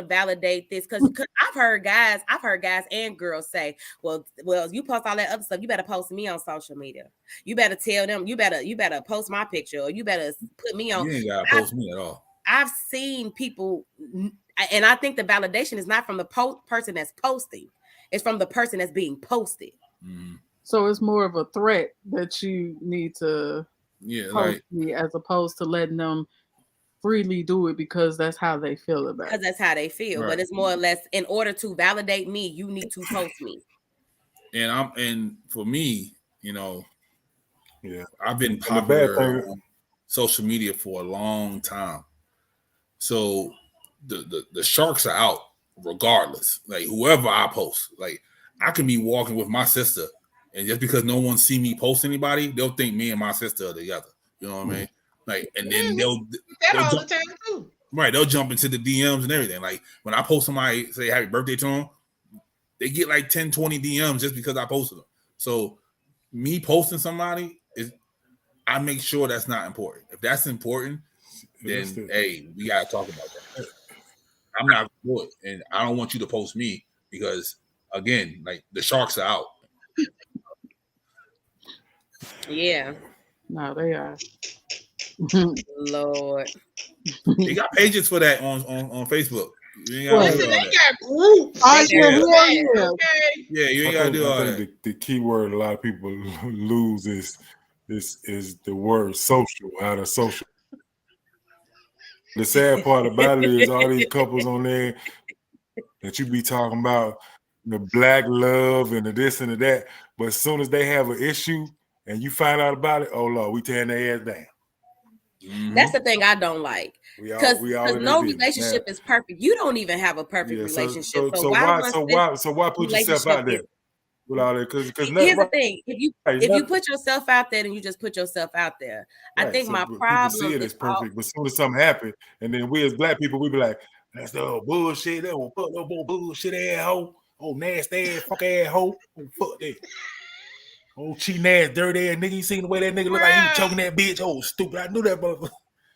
validate this because I've heard guys and girls say, well, you post all that other stuff. You better post me on social media. You better tell them. You better post my picture, or you better put me on. You ain't gotta post me at all. I've seen people, and I think the validation is not from the person that's posting; it's from the person that's being posted. Mm-hmm. So it's more of a threat that you need to post me, as opposed to letting them freely do it because that's how they feel about it. Because that's how they feel. Right. But it's more or less, in order to validate me, you need to post me. And for me, I've been popular on social media for a long time. So the sharks are out regardless. Like whoever I post, like I can be walking with my sister, and just because no one see me post anybody, they'll think me and my sister are together. You know what I mean? Like, and then they'll all the time too. Right, they'll jump into the DMs and everything. Like when I post somebody, say happy birthday to them, they get like 10, 20 DMs just because I posted them. So me posting somebody I make sure that's not important. If that's important, then hey, we gotta talk about that. I'm not good, and I don't want you to post me because again, like the sharks are out. Yeah. No, they are. Lord. They got pages for that on Facebook. You ain't gotta do all that. They got groups. Yeah, you ain't gotta do all that. I think the key word a lot of people lose is the word social, out of social. The sad part about it is all these couples on there that you be talking about, the black love and the this and the that, but as soon as they have an issue and you find out about it, oh Lord, we tearing their ass down. Mm-hmm. That's the thing I don't like. Because no relationship is perfect. You don't even have a perfect relationship. So why put yourself out there? Because here's the thing: if you put yourself out there, then you just put yourself out there. Right. I think my problem people see it as perfect, but as soon as something happens, and then we as black people, we be like, "That's the old bullshit. That won't fuck no bullshit ass hoe, oh nasty ass fuck ass hoe, oh fuck that." Oh, cheating ass, dirty ass nigga. You seen the way that nigga look like he was choking that bitch? Oh, stupid. I knew that motherfucker.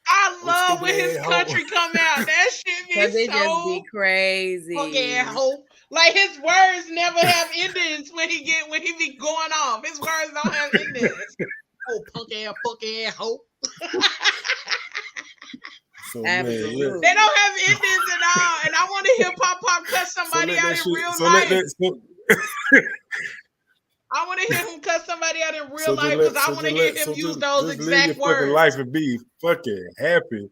I love when his country come out. That shit be so just be crazy. Okay, hope. Like his words never have endings when he be going off. His words don't have endings. Oh, punk ass, fuck ass, hope. So, they don't have endings at all. And I want to hear Pop cuss somebody out in real life. I want to hear him cuss somebody out in real life because I want to hear him use those exact words. Fucking life and be fucking happy.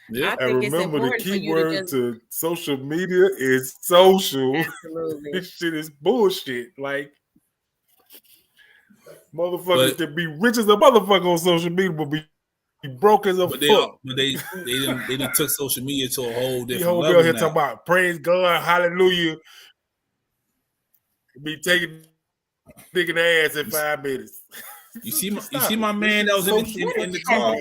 Yeah, and remember the key word to social media is social. Absolutely. This shit is bullshit. Like motherfuckers can be rich as a motherfucker on social media, but be broke as a fuck. But they done took social media to a whole different level. The whole girl here talking about praise God, hallelujah. Be taking ass in 5 minutes. You see my man that was in the car.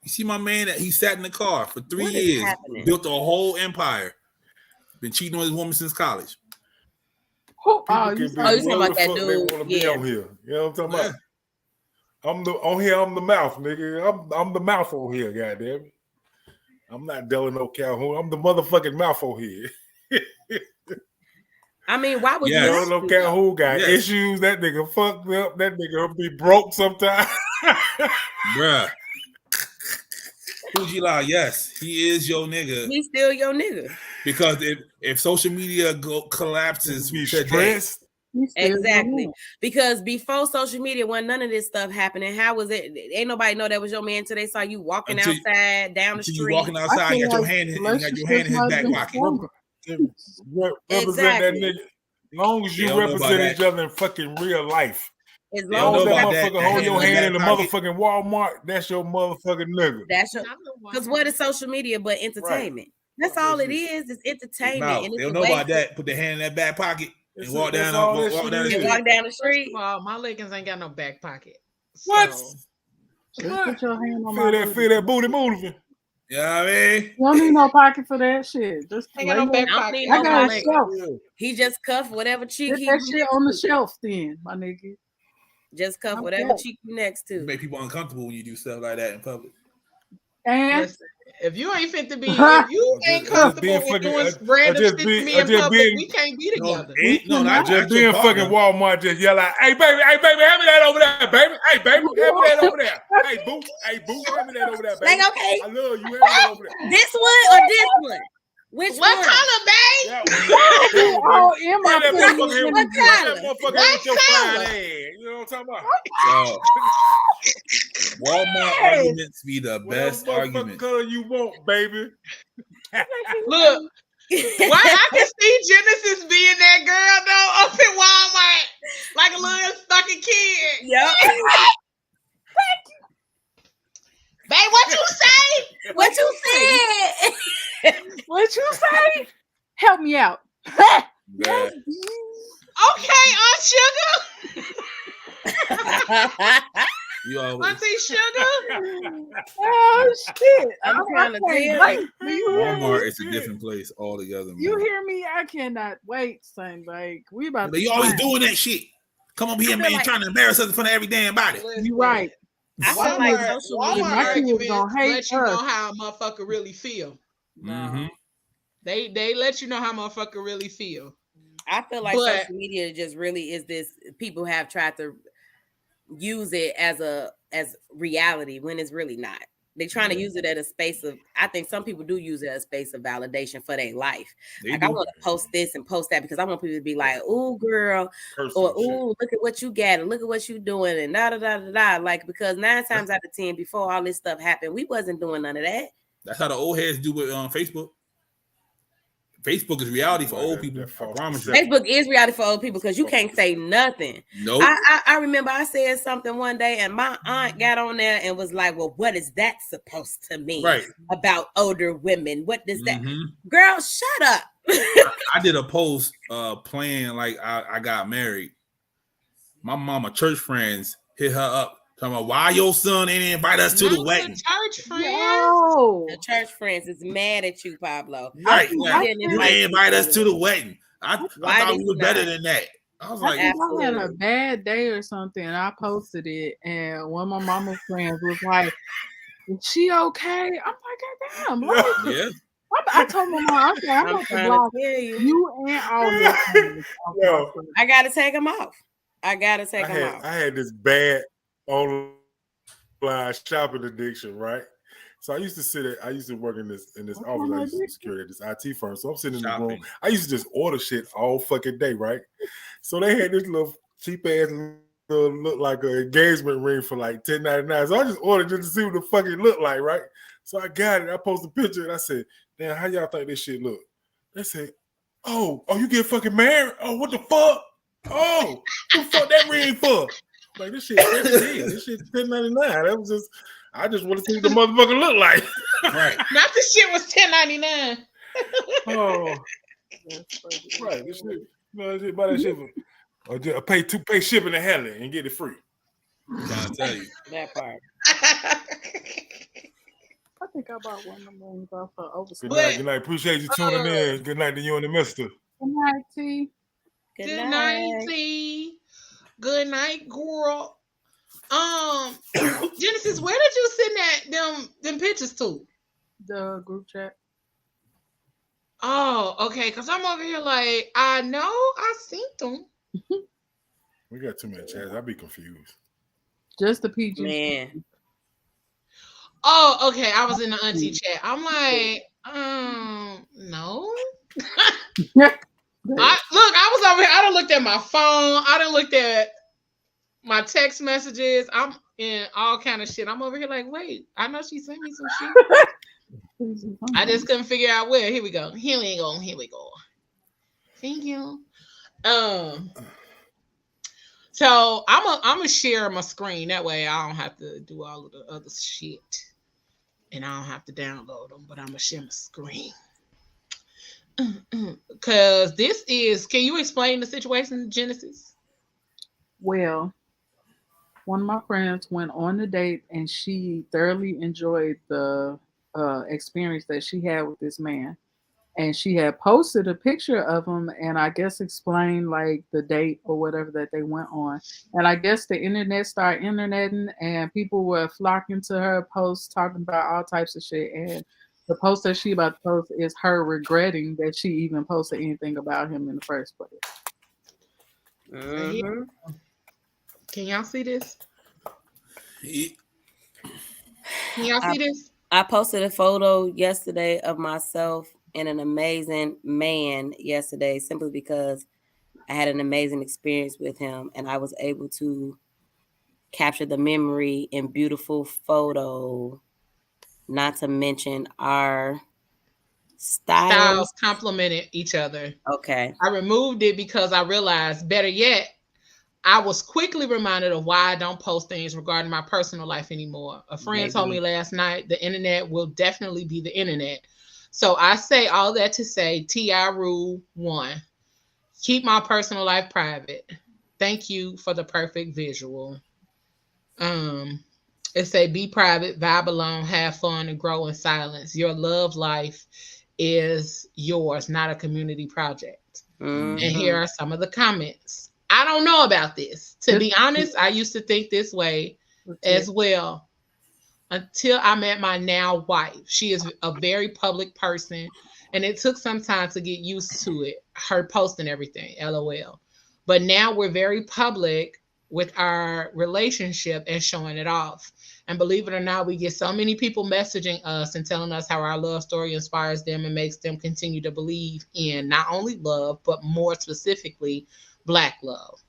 You see my man that he sat in the car for 3 years, built a whole empire, been cheating on his woman since college. You talking about that dude? Be on here. You know what I'm talking about? I'm the mouth, nigga. I'm the mouth on here, goddamn it. I'm not Della no Calhoun. I'm the motherfucking mouth on here. I mean, why would you? Don't know Calhoun got issues. That nigga fucked up. That nigga be broke sometime. Bruh. Pujila, yes, he is your nigga. He's still your nigga. Because if social media collapses, he's stressed. Exactly. Because before social media, when none of this stuff happening, how was it? Ain't nobody know that was your man until they saw you walking outside down the street. You walking outside, you got your hand in his back pocket. Represent that nigga. long as you represent each other in fucking real life. As long as that motherfucker hold your hand in the motherfucking Walmart, that's your motherfucking nigga. That's your, because what is social media but entertainment? Right. That's all it is. It's entertainment. And they don't know about that. Put their hand in that back pocket and walk down the street. Well, my leggings ain't got no back pocket. What? Put your hand on feel that booty moving. Yeah, I mean, you don't need no pocket for that shit. Just ain't got no back pocket. I got a shelf. He just cuffed whatever cheek. Put that shit on the shelf, then, my nigga. Just cuff whatever cheek you next to. You make people uncomfortable when you do stuff like that in public. And listen, if you ain't fit to be, if you ain't comfortable with doing random shit to me in public, we can't be together. Not just being fucking Walmart, just yell out, hey baby, hand me that over there, baby. Hey baby, hand me that over there. Hey boo, hand me that over there, baby. Like, okay. I love you. Hand me that over there. This one or this one? Which what one? color, babe? Oh, in my what color? What color? You know what I'm talking about? Walmart arguments be the best arguments. Color you want, baby. Look, why I can see Genesis being that girl though up in Walmart like a little fucking kid. Yep. Babe, what you say? What you said? What you say? Help me out. Okay, Aunt Sugar. Auntie Sugar. Oh shit! I'm trying to tell you. Walmart is a different place altogether. Man. You hear me? I cannot wait, son. Like we about. You always doing that shit. Come up here, man, trying to embarrass us in front of every damn body. You right. I feel like social media arguments let you know how a motherfucker really feel. Mm-hmm. They let you know how a motherfucker really feel. I feel like social media just really is this. People have tried to use it as reality when it's really not. They're trying to use it at a space of. I think some people do use it as a space of validation for their life. I want to post this and post that because I want people to be like, "Ooh, girl," or "Ooh, look at what you got and look at what you doing," and da da da da da. Like because 9 times out of 10, before all this stuff happened, we wasn't doing none of that. That's how the old heads do it on Facebook. Facebook is reality for old people. Facebook is reality for old people because you can't say nothing. Nope. I remember I said something one day and my aunt got on there and was like, well, what is that supposed to mean about older women? What does that? Girl, shut up. I did a post playing like I got married. My mama church friends hit her up. Talking about why your son ain't invite us to the wedding. Church friends. The church friends is mad at you, Pablo. Right. You didn't invite us to the wedding. I thought we were better than that. I was like, I had a bad day or something. And I posted it, and one of my mama's friends was like, "Is she okay?" I'm like, "God damn!" Yeah. I told my mom, I'm going to block you and all this. I got to take them off. I had this bad online shopping addiction, right? So I used to work in this office. I used to security at this IT firm. So I'm sitting in the room. I used to just order shit all fucking day, right? So they had this little cheap ass look like an engagement ring for like $10.99. So I just ordered just to see what the fuck it looked like, right? So I got it. I posted a picture and I said, "Damn, how y'all think this shit look?" They said, "Oh, you get fucking married? Oh, what the fuck? Oh, what the fuck that ring for?" Like this shit, this shit $10.99. That was just, I just want to see what the motherfucker look like. Right. Not the shit was $10.99. Oh, right. This shit, buy that shit or just pay shipping to hell and get it free. I'm trying to tell you that part. I think I bought one of them rings off for over. Good night. Appreciate you tuning in. Good night to you and the mister. Good night, T. Good night, T. Good night, girl. Genesis, where did you send them pictures to? The group chat. Oh, okay. Because I'm over here like, I know I seen them. We got too many chats. I'll be confused. Just the PG. Man. Oh, okay. I was in the auntie chat. I'm like, no. I was over here. I done looked at my phone. I done looked at my text messages. I'm in all kind of shit. I'm over here like, wait, I know she sent me some shit. I just couldn't figure out where. Here we go. Here we go. Thank you. So I'm gonna share my screen. That way I don't have to do all of the other shit, and I don't have to download them. But I'm gonna share my screen. Cause this is. Can you explain the situation, Genesis? Well, one of my friends went on a date, and she thoroughly enjoyed the experience that she had with this man. And she had posted a picture of him and I guess explained like the date or whatever that they went on. And I guess the internet started interneting and people were flocking to her posts talking about all types of shit. And the post that she about to post is her regretting that she even posted anything about him in the first place. Mm-hmm. Can y'all see this? Can y'all see this? I posted a photo yesterday of myself and an amazing man yesterday, simply because I had an amazing experience with him and I was able to capture the memory in beautiful photo, not to mention our styles complemented each other. Okay. I removed it because I realized, better yet, I was quickly reminded of why I don't post things regarding my personal life anymore. A friend told me last night, the internet will definitely be the internet. So I say all that to say, TI rule 1, keep my personal life private. Thank you for the perfect visual. It say be private, vibe alone, have fun, and grow in silence. Your love life is yours, not a community project. Mm-hmm. And here are some of the comments. I don't know about this. To be honest, I used to think this way as well until I met my now wife. She is a very public person, and it took some time to get used to it, her posting everything, LOL. But now we're very public with our relationship and showing it off. And believe it or not, we get so many people messaging us and telling us how our love story inspires them and makes them continue to believe in not only love, but more specifically, Black love.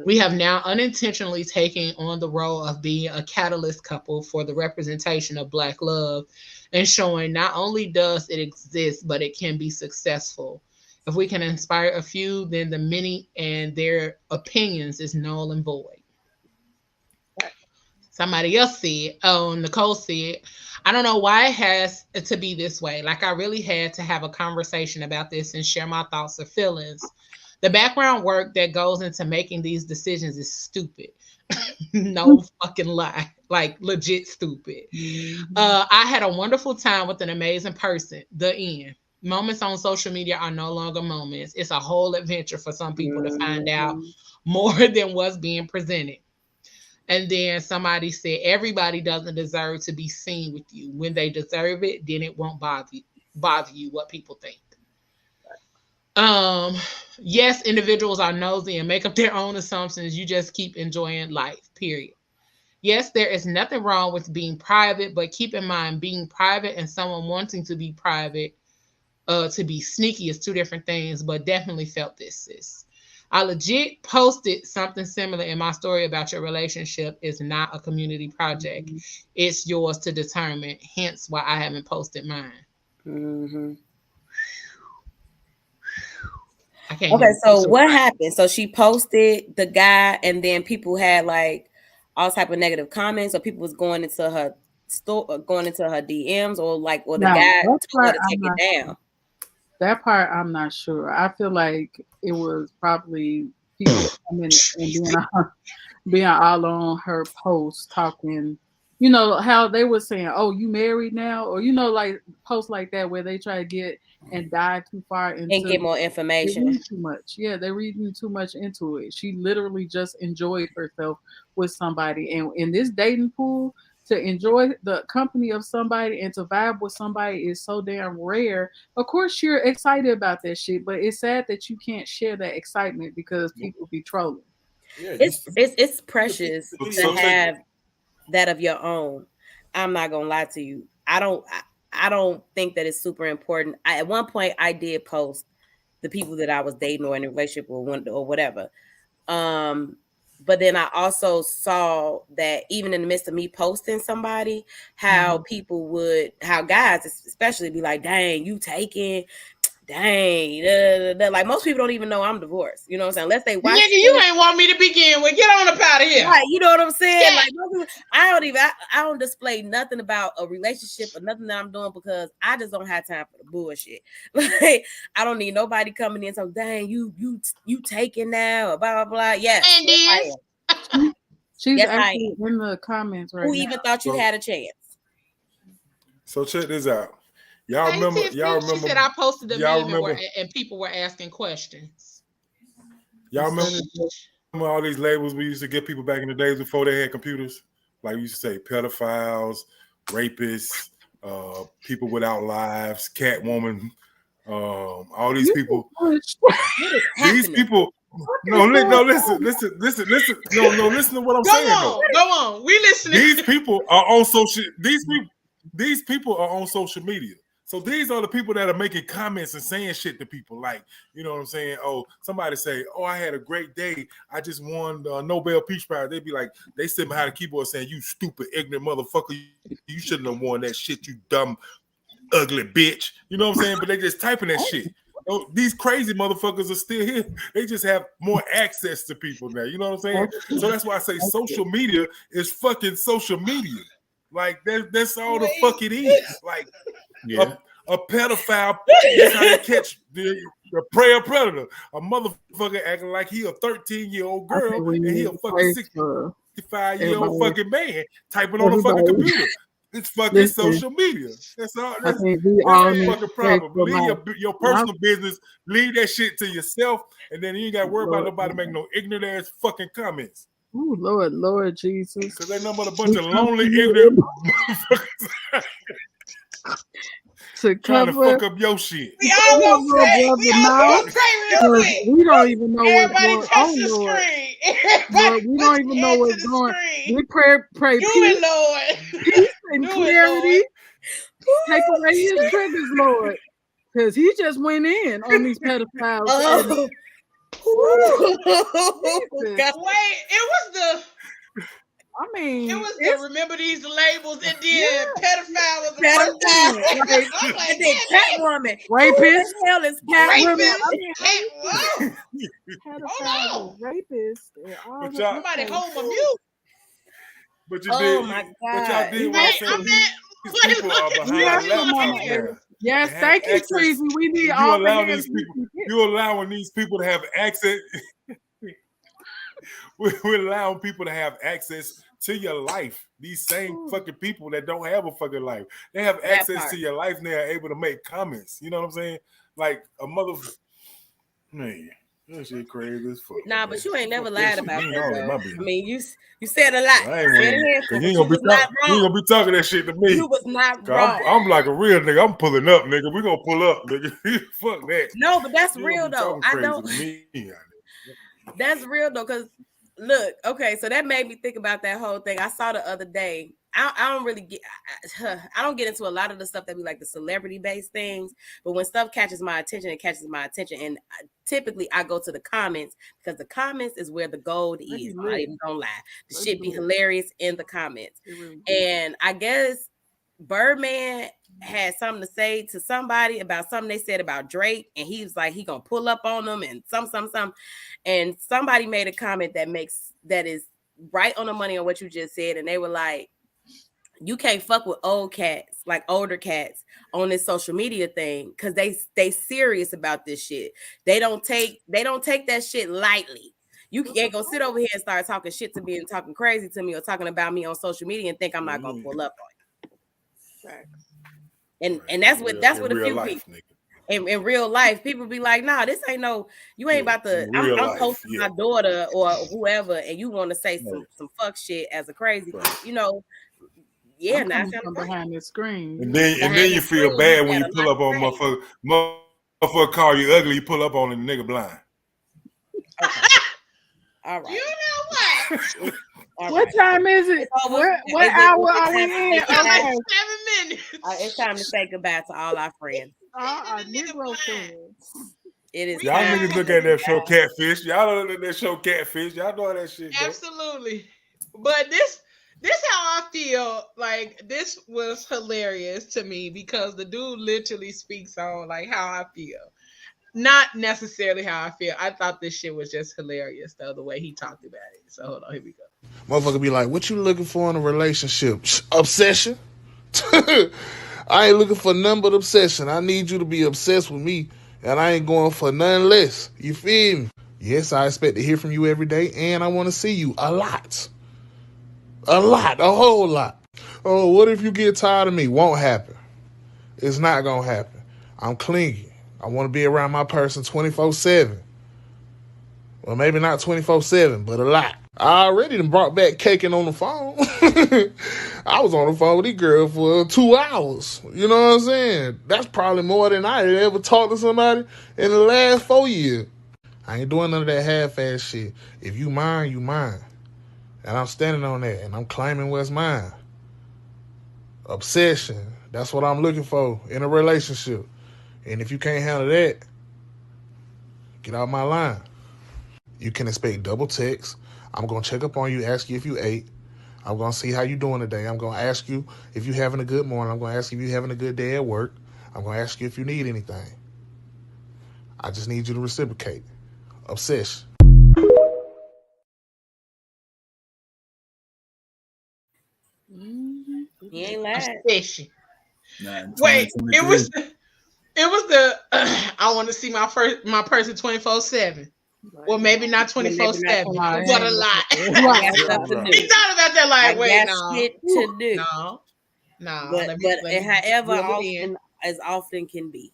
We have now unintentionally taken on the role of being a catalyst couple for the representation of Black love and showing not only does it exist, but it can be successful. If we can inspire a few, then the many and their opinions is null and void. Somebody else said, Nicole said, I don't know why it has to be this way. Like I really had to have a conversation about this and share my thoughts or feelings. The background work that goes into making these decisions is stupid. No fucking lie. Like legit stupid. I had a wonderful time with an amazing person. The end. Moments on social media are no longer moments. It's a whole adventure for some people to find out more than what's being presented. And then somebody said, everybody doesn't deserve to be seen with you. When they deserve it, then it won't bother you what people think. Yes, individuals are nosy and make up their own assumptions. You just keep enjoying life, period. Yes, there is nothing wrong with being private, but keep in mind being private and someone wanting to be private, to be sneaky is two different things, but definitely felt this, sis. I legit posted something similar in my story about your relationship is not a community project. Mm-hmm. It's yours to determine, hence why I haven't posted mine. Mm-hmm. Okay, so what happened? So she posted the guy, and then people had like all type of negative comments, or people was going into her store, going into her DMs, or the guy told her to take it down. That part I'm not sure. I feel like it was probably people coming and being all on her post talking. You know how they were saying, "Oh, you married now," or like posts like that where they try to get and dive too far into and get more information. Too much, yeah, they're reading too much into it. She literally just enjoyed herself with somebody, and in this dating pool, to enjoy the company of somebody and to vibe with somebody is so damn rare. Of course, you're excited about that shit, but it's sad that you can't share that excitement because people be trolling. Yeah, it's precious to have that of your own. I'm not gonna lie to you. I don't think that it's super important. At one point, I did post the people that I was dating or in a relationship with or whatever. But then I also saw that even in the midst of me posting somebody, how guys especially be like, dang, you taking, dang, like most people don't even know I'm divorced. You know what I'm saying? Unless they watch. Nigga, you ain't want me to begin with. Get on up out of here. Right, you know what I'm saying? Yeah. Like I don't display nothing about a relationship or nothing that I'm doing because I just don't have time for the bullshit. Like I don't need nobody coming in so dang you taking now or blah blah blah. Yes, and yes she's yes, actually in the comments right Who now. even thought you had a chance? So check this out. Y'all remember? She said I posted a meme and people were asking questions. Y'all remember all these labels we used to give people back in the days before they had computers? Like we used to say pedophiles, rapists, people without lives, Catwoman, all these people. These people. No, listen. No, listen to what I'm saying. Go on. We listening. These people are on social. These people are on social media. So these are the people that are making comments and saying shit to people. Like, you know what I'm saying? Oh, somebody say, "Oh, I had a great day. I just won the Nobel Peace Prize." They'd be like, they sit behind the keyboard saying, "You stupid, ignorant motherfucker. You shouldn't have won that shit. You dumb, ugly bitch." You know what I'm saying? But they just typing that shit. Oh, these crazy motherfuckers are still here. They just have more access to people now. You know what I'm saying? So that's why I say social media is fucking social media. Like that's all the fuck it is. Like a pedophile. That's how they catch the prey or predator. A motherfucker acting like he a 13-year-old girl and he a fucking 65-year-old fucking man typing on a fucking computer. It's fucking social media. That's all. That's a fucking problem. Leave your personal business. Leave that shit to yourself, and then you ain't got to worry about nobody making no ignorant ass fucking comments. Oh Lord Jesus! Because they nothing but a bunch of lonely ignorant motherfuckers trying to fuck up your shit. We don't even know what's going on, Lord. Lord, we don't even know what's going on. We pray peace, peace and clarity. Take away his triggers, Lord. Because he just went in on these pedophiles. Oh. Wait, it was the... it was the remember these labels and then pedophile was the pedophile. And then Catwoman. Rapist. What the hell is Catwoman? Pedophile, rapist. Somebody hold my mute. But you did. My God. But y'all did what these people are behind laptops. Yes, thank you, Treasy. We need all the people. You're allowing these people to have access. We're allowing people to have access to your life. These same fucking people that don't have a fucking life, they have access to your life and they're able to make comments. You know what I'm saying? Like a man, that shit crazy as fuck. Nah, but you ain't never lied about that. I mean, you said a lot. You ain't gonna be talking that shit to me. You was not wrong. I'm like a real nigga. I'm pulling up, nigga. We gonna pull up, nigga. Fuck that. No, but that's real though. I know. That's real though, because look, okay, so that made me think about that whole thing. I saw the other day. I don't really get. I don't get into a lot of the stuff that be like the celebrity-based things, but when stuff catches my attention, it catches my attention, and typically I go to the comments because the comments is where the gold is. I'm not even gonna lie, the shit be hilarious in the comments, and I guess Birdman had something to say to somebody about something they said about Drake, and he was like he gonna pull up on them and some, and somebody made a comment that is right on the money on what you just said, and they were like, you can't fuck with old cats, like older cats, on this social media thing because they serious about this shit. They don't take that shit lightly. You can't go sit over here and start talking shit to me and talking crazy to me or talking about me on social media and think I'm not gonna pull up on you. Right. And that's what a few people in real life people be like, nah, this ain't no, you ain't about to. I'm posting my daughter or whoever, and you want to say some fuck shit as a crazy, you know. Yeah, now from behind the screen. And then you feel bad when you pull up on motherfucker call you ugly, you pull up on a nigga blind. Okay. All right. You know what? What time is it? What hour are we in? Okay. 7 minutes. It's time to say goodbye to all our friends. Our Negro friends. It is. Y'all niggas look at that show Catfish. Y'all look at that show Catfish. Y'all know how that shit goes. Absolutely. But this This how I feel. Like, this was hilarious to me because the dude literally speaks on like how I feel. Not necessarily how I feel. I thought this shit was just hilarious though, the way he talked about it. So hold on, here we go. Motherfucker be like, what you looking for in a relationship? Obsession? I ain't looking for nothing but obsession. I need you to be obsessed with me, and I ain't going for nothing less. You feel me? Yes, I expect to hear from you every day, and I want to see you a lot. A whole lot. Oh, what if you get tired of me? Won't happen. It's not going to happen. I'm clingy. I want to be around my person 24/7. Well, maybe not 24/7, but a lot. I already done brought back caking on the phone. I was on the phone with this girl for 2 hours. You know what I'm saying? That's probably more than I ever talked to somebody in the last 4 years. I ain't doing none of that half-ass shit. If you mine, you mine. And I'm standing on that, and I'm claiming what's mine. Obsession. That's what I'm looking for in a relationship. And if you can't handle that, get out my line. You can expect double text. I'm going to check up on you, ask you if you ate. I'm going to see how you doing today. I'm going to ask you if you having a good morning. I'm going to ask you if you having a good day at work. I'm going to ask you if you need anything. I just need you to reciprocate. Obsession. He ain't lying. Obsession. Wait, it was the I want to see my person 24/7. Well, maybe not 24/7, but a lot. He thought about that like, wait, no. Shit to do. No. But however as often can be.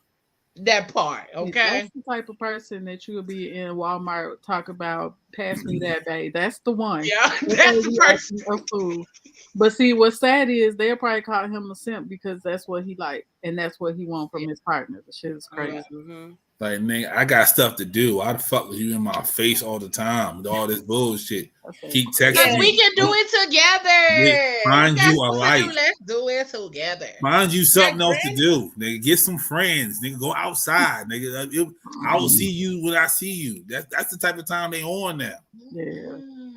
That part, okay. That's the type of person that you'll be in Walmart talk about. Pass me that, babe. That's the one. Yeah, that's the person. Of food. But see, what's sad is they'll probably call him a simp because that's what he like and that's what he want from his partner. The shit is crazy. Mm-hmm. Like, nigga, I got stuff to do. Why the fuck was you in my face all the time with all this bullshit? Keep texting me. We can do it together. Find you a life. Let's do it together. Find you something else to do. Nigga, get some friends. Nigga, go outside. Nigga, I will see you when I see you. That's the type of time they on now.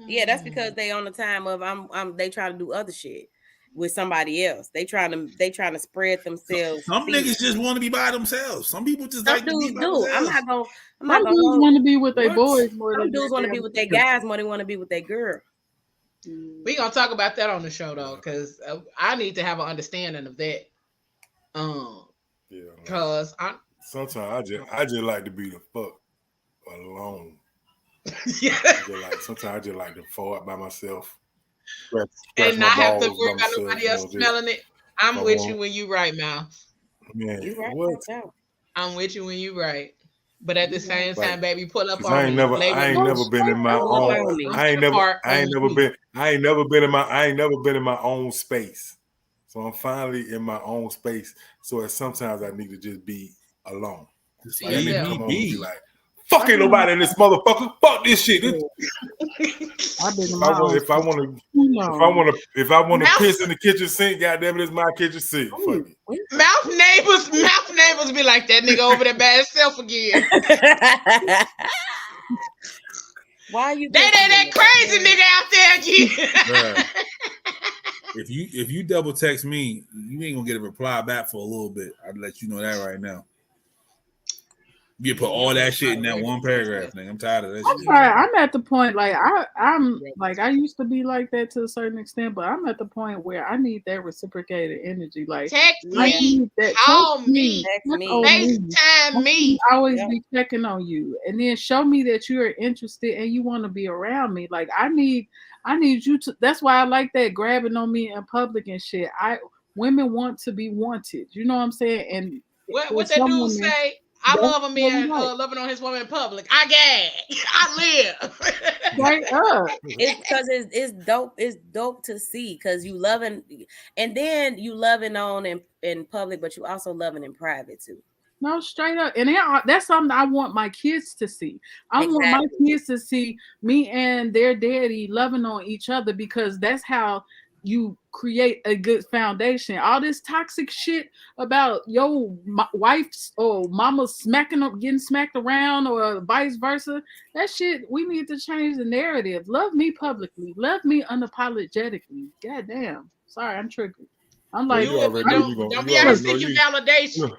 Yeah, that's because they on the time of they trying to do other shit with somebody else. They trying to spread themselves. Some niggas just want to be by themselves. Some people just some like dudes to be by do. themselves. I'm not gonna want to be with their boys more some than dudes want to be with their guys more than want to be with their girl. We gonna talk about that on the show though, because I need to have an understanding of that. Because sometimes I just like to be the fuck alone. Yeah. Sometimes I just like to fall out by myself. And not have to worry about nobody else smelling it. I'm with you when you right, Mouth. Man, you right. what? I'm with you when you right. But at the same time, baby, pull up on I ain't never been in my own space. So I'm finally in my own space. So sometimes I need to just be alone. Just let me come on and be like, fuck ain't nobody in this motherfucker. Fuck this shit. If I want to piss in the kitchen sink, goddamn it, it's my kitchen sink. Fuck it. Mouth neighbors be like, that nigga over there by himself again. Why are you? That crazy nigga out there again. If you double text me, you ain't gonna get a reply back for a little bit. I'd let you know that right now. You put all that shit in that one paragraph, nigga. I'm tired of that shit. I'm at the point like I'm like I used to be like that to a certain extent, but I'm at the point where I need that reciprocated energy. Like text me, call me, FaceTime me. I always be checking on you, and then show me that you're interested and you want to be around me. Like I need you to. That's why I like that grabbing on me in public and shit. Women want to be wanted. You know what I'm saying? And what that dude say? I love a man loving on his woman in public. I gag. I live. Right up. It's because it's dope. It's dope to see because you loving, and then you loving on in public, but you also loving in private too. No, straight up. And that's something I want my kids to see. I want my kids to see me and their daddy loving on each other because that's how you create a good foundation. All this toxic shit about your wife's or mama smacking up, getting smacked around, or vice versa. That shit, we need to change the narrative. Love me publicly. Love me unapologetically. Goddamn. Sorry, I'm triggered. I'm like, don't be out here seeking validation.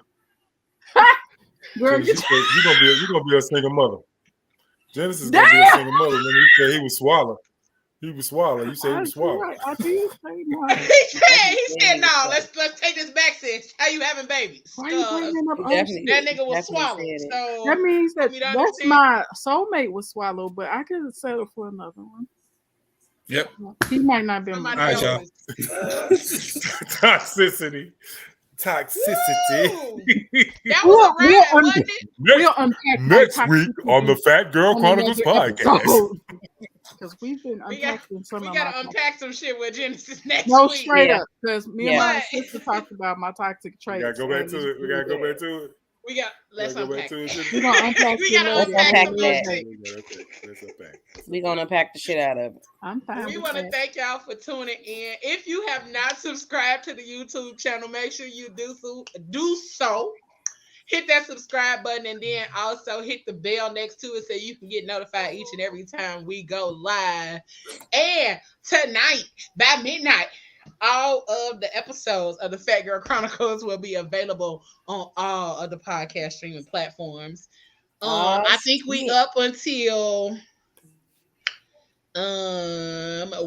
Girl, you're gonna be a single mother. Genesis is gonna be a single mother. When he said he was swallow. He was swallow. You said he was swallow. I did say no. he said no. Let's take this back, sis. How you having babies? Why you bringing up that nigga was swallowed. So that means that's my soulmate was swallowed, but I could settle for another one. Yep. He might not be. All right, y'all. Toxicity. That was a rap, wasn't it? Next week on the Fat Girl Chronicles podcast. Because we've been unpacking some. We gotta unpack some shit with Genesis next week. No, straight up. Because me and my sister talked about my toxic traits. We gotta go back to it. We gotta go back to it. Let's unpack it. We're gonna unpack We're gonna unpack the shit out of it. I'm fine. We want to thank y'all for tuning in. If you have not subscribed to the YouTube channel, make sure you do so. Hit that subscribe button and then also hit the bell next to it so you can get notified each and every time we go live. And tonight by midnight, all of the episodes of the Fat Girl Chronicles will be available on all of the podcast streaming platforms. I think we up until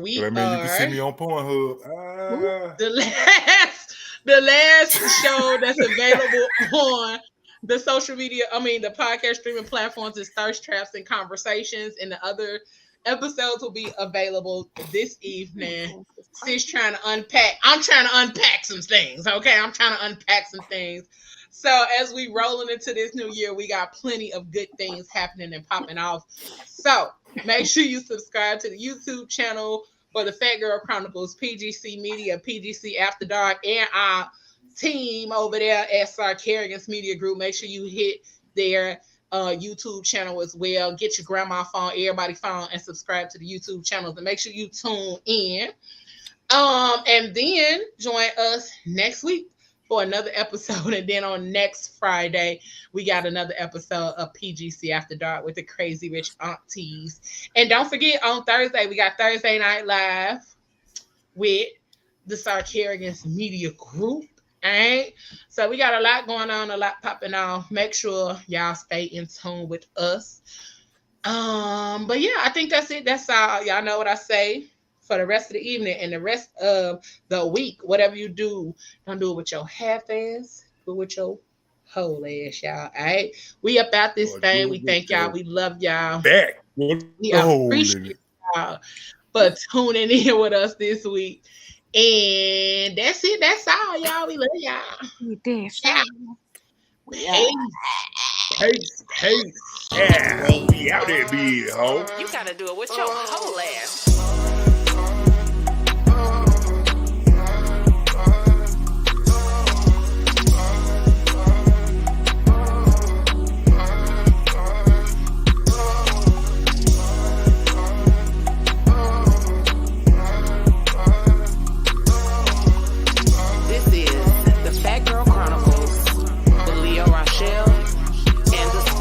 we you can see me on Pornhub. The last show that's available on the social media, the podcast streaming platforms is Thirst Traps and Conversations, and the other episodes will be available this evening. Sis trying to unpack. I'm trying to unpack some things, okay? I'm trying to unpack some things. So as we rolling into this new year, we got plenty of good things happening and popping off. So make sure you subscribe to the YouTube channel for the Fat Girl Chronicles, PGC Media, PGC After Dark, and our team over there at Sarkarian's Media Group. Make sure you hit their YouTube channel as well. Get your grandma phone, everybody phone, and subscribe to the YouTube channels. And make sure you tune in. And then join us next week for another episode. And then on next Friday, we got another episode of PGC After Dark with the Crazy Rich Aunties. And don't forget, on Thursday, we got Thursday Night Live with the Sarkarian's Media Group. All right. So we got a lot going on, a lot popping off. Make sure y'all stay in tune with us. But yeah, I think that's it. That's all. Y'all know what I say for the rest of the evening and the rest of the week. Whatever you do, don't do it with your half ass, but with your whole ass, y'all. All right. We up out this thing. We thank y'all. We love y'all. We appreciate y'all for tuning in with us this week. And that's it. That's all, y'all. We love y'all. Peace. Yeah, we out there, big ho. You gotta do it with your whole ass.